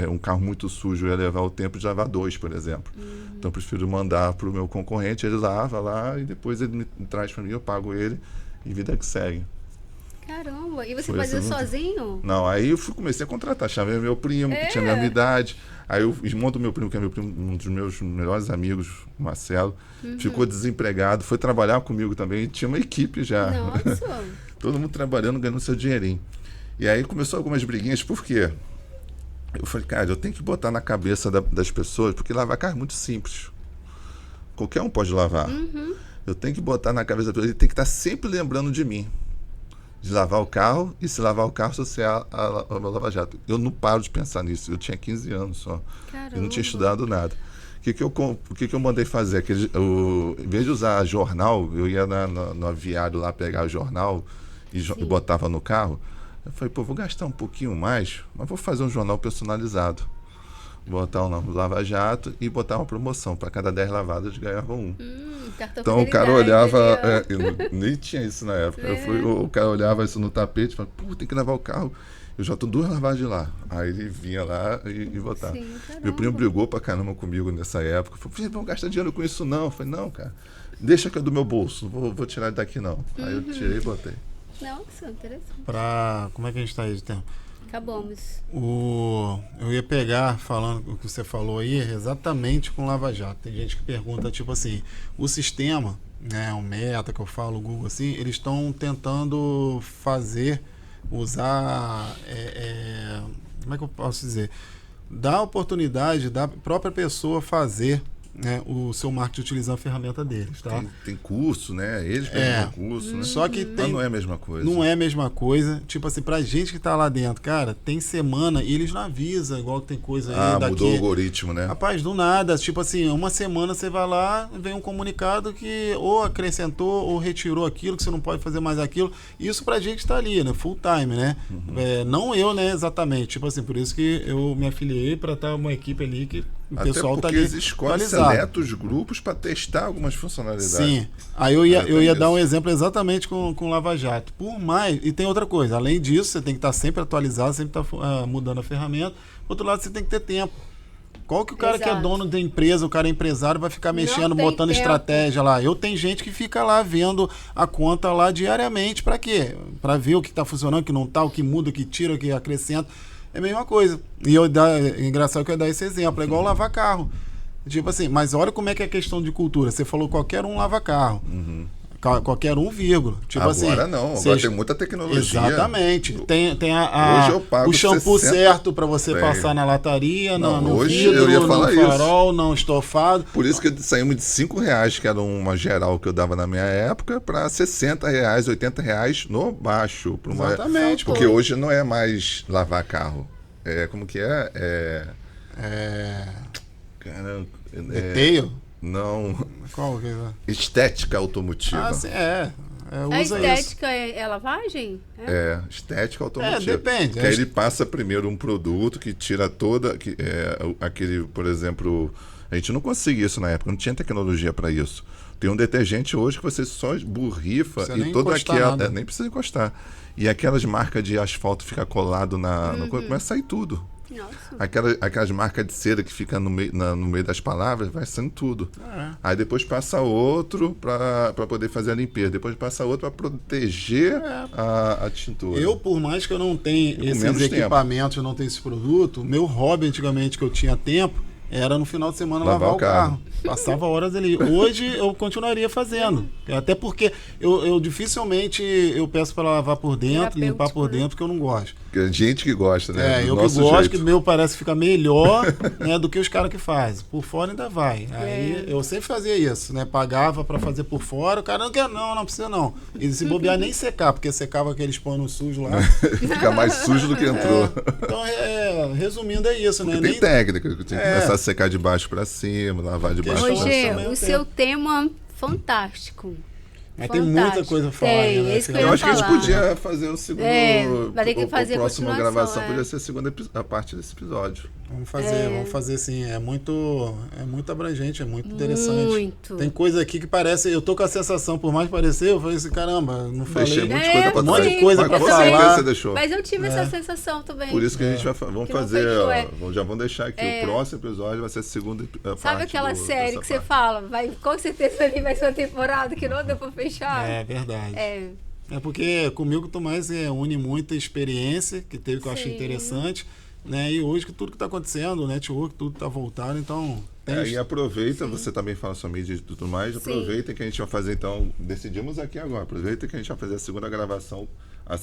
um carro muito sujo, eu ia levar o tempo de lavar 2, por exemplo. Então eu prefiro mandar para o meu concorrente, ele lava lá e depois ele me traz para mim, eu pago ele e vida que segue. Caramba, e você fazia sozinho? Não, aí eu comecei a contratar, chamei meu primo, que tinha a mesma idade. Aí o irmão do meu primo, que é um dos meus melhores amigos, Marcelo, ficou desempregado, foi trabalhar comigo também, tinha uma equipe já. Nossa! Todo mundo trabalhando, ganhando seu dinheirinho. E aí começou algumas briguinhas, por quê? Eu falei, cara, eu tenho que botar na cabeça das pessoas, porque lavar carro é muito simples. Qualquer um pode lavar. Eu tenho que botar na cabeça das pessoas, ele tem que estar sempre lembrando de mim. De lavar o carro, e se lavar o carro, associar a lava-jato. Eu não paro de pensar nisso. Eu tinha 15 anos só. Caramba. Eu não tinha estudado nada. O que eu mandei fazer? Em vez de usar jornal, eu ia no aviário lá pegar o jornal e botava no carro. Eu falei, pô, vou gastar um pouquinho mais, mas vou fazer um jornal personalizado. Botar um lava-jato e botar uma promoção. Para cada 10 lavadas, ganhava 1. Então o cara olhava, nem tinha isso na época. O cara olhava isso no tapete e falava, pô, tem que lavar o carro. Eu já tô 2 lavagens lá. Aí ele vinha lá e botava. Meu primo brigou pra caramba comigo nessa época. Falei, vamos gastar dinheiro com isso não. Eu falei, não, cara, deixa que é do meu bolso, vou tirar daqui não. Aí eu tirei e botei. Nossa, interessante. Como é que a gente tá aí de tempo? Acabamos. Eu ia pegar, falando o que você falou aí, exatamente com Lava Jato. Tem gente que pergunta, tipo assim, o sistema, né, o Meta que eu falo, o Google, assim, eles estão tentando usar, como é que eu posso dizer? Dar oportunidade da própria pessoa fazer né, o seu marketing utilizando a ferramenta deles, tá? Tem curso, né? Eles pegam curso, né? Só que Mas não é a mesma coisa. Não é a mesma coisa. Tipo assim, pra gente que tá lá dentro, cara, tem semana e eles não avisam, igual tem coisa aí daqui. Mudou o algoritmo, né? Rapaz, do nada. Tipo assim, uma semana você vai lá, vem um comunicado que ou acrescentou ou retirou aquilo, que você não pode fazer mais aquilo. Isso pra gente tá ali, né? Full time, né? Não eu, né, exatamente. Tipo assim, por isso que eu me afiliei pra estar uma equipe ali que o Até pessoal porque tá ali eles escolhem atualizado. seletos grupos para testar algumas funcionalidades. Sim. Aí eu ia dar isso. um exemplo exatamente com o Lava Jato. Por mais, e tem outra coisa, além disso, você tem que estar sempre atualizado, sempre estar mudando a ferramenta. Por outro lado, você tem que ter tempo. Qual que o cara que é Exato. dono da empresa, o cara é empresário, vai ficar mexendo, tem botando tempo. estratégia lá? Eu tenho gente que fica lá vendo a conta lá diariamente. Para quê? Para ver o que está funcionando, o que não está, o que muda, o que tira, o que acrescenta. É a mesma coisa. E é engraçado que eu ia dar esse exemplo. É igual lavar carro. Tipo assim, mas olha como é que é a questão de cultura. Você falou qualquer um lava carro. Qualquer um, vírgula. Tipo Agora assim, não, agora tem muita tecnologia. Exatamente. Tem Hoje eu pago o shampoo 60. certo para você Tem. passar na lataria, no hoje vidro, eu ia no falar isso. farol, não estofado. Por isso que saímos de R$5, que era uma geral que eu dava na minha época, para R$60, R$80 no baixo. Exatamente. Porque hoje não é mais lavar carro. Como que é? Caramba. Detail? Não. Qual que é? Estética automotiva. Ah, sim, A usa estética é lavagem? Estética automotiva. Depende. Que aí ele passa primeiro um produto que tira toda. Aquele, por exemplo. A gente não conseguia isso na época, não tinha tecnologia para isso. Tem um detergente hoje que você só borrifa e toda aquela. Nem precisa encostar. E aquelas marcas de asfalto fica colado no corpo, começa a sair tudo. Nossa. Aquelas marcas de cera que fica no meio das palavras, vai saindo tudo. Aí depois passa outro para poder fazer a limpeza. Depois passa outro para proteger a tintura. Eu, por mais que eu não tenha esses equipamentos, eu não tenho esse produto, meu hobby antigamente que eu tinha tempo era no final de semana lavar o carro. Passava horas ali. Hoje eu continuaria fazendo. Até porque eu dificilmente eu peço para lavar por dentro, limpar por dentro, porque eu não gosto. Tem gente que gosta, né? Eu que gosto, que o meu parece ficar melhor, né, do que os caras que fazem. Por fora ainda vai. Aí eu sempre fazia isso, né? Pagava para fazer por fora, o cara não quer, não precisa não. E se bobear nem secar, porque secava aqueles panos sujos lá. Fica mais sujo do que entrou. Então, resumindo, é isso, porque né? Tem técnica, que tem que começar a secar de baixo para cima, lavar de baixo para cima. Roger, o seu tema fantástico. Mas tem muita coisa a falar. Né? Eu acho que a gente podia fazer o segundo. Vai ter que fazer a próxima gravação podia ser a parte desse episódio. Vamos fazer sim. É muito abrangente, é muito interessante. Muito. Tem coisa aqui que parece. Eu tô com a sensação, por mais parecer, eu falei assim, caramba, não falei. Deixei muita coisa pra um monte de trás. coisa Mas pra com falar. certeza você deixou. Mas eu tive essa sensação também. Por isso que a gente vamos fazer. Já vamos deixar aqui. O próximo episódio vai ser a segunda parte. Sabe aquela série que você fala? Com certeza ali vai ser uma temporada que não deu pra fechar. É verdade. É porque comigo o Tomás une muita experiência, que teve que eu acho interessante, né? E hoje que tudo que está acontecendo, o network, tudo está voltando, então... E aproveita, você também fala sua mídia e tudo mais, aproveita que a gente vai fazer, então, decidimos aqui agora, aproveita que a gente vai fazer a segunda gravação,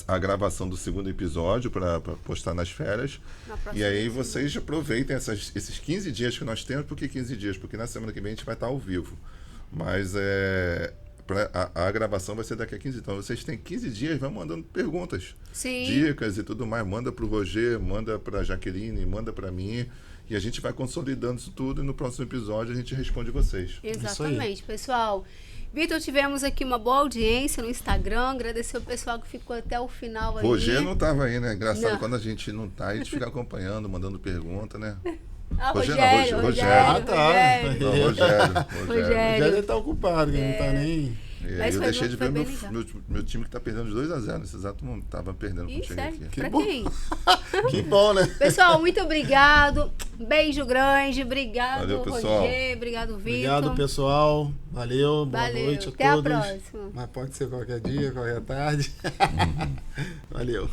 a gravação do segundo episódio para postar nas férias. E aí vocês aproveitem esses 15 dias que nós temos. Por que 15 dias? Porque na semana que vem a gente vai estar ao vivo. Mas a gravação vai ser daqui a 15 dias. Então vocês têm 15 dias, vão mandando perguntas, dicas e tudo mais. Manda para o Roger, manda para a Jaqueline, manda para mim. E a gente vai consolidando isso tudo e no próximo episódio a gente responde vocês. Exatamente, pessoal. Vitor, tivemos aqui uma boa audiência no Instagram. Agradecer o pessoal que ficou até o final aí. Roger não estava aí, né? Engraçado, quando a gente não tá, a gente fica acompanhando, mandando pergunta, né? Rogério. Rogério tá ocupado, que não tá nem... Eu deixei de ver meu time que tá perdendo de 2-0 nesse exato momento. Tava perdendo quando cheguei aqui. Pra quem? Que bom, né? Pessoal, muito obrigado. Beijo grande. Obrigado, valeu, pessoal. Roger. Obrigado, Vitor. Obrigado, pessoal. Valeu. Boa noite a Até todos. Até a próxima. Mas pode ser qualquer dia, qualquer tarde. Valeu.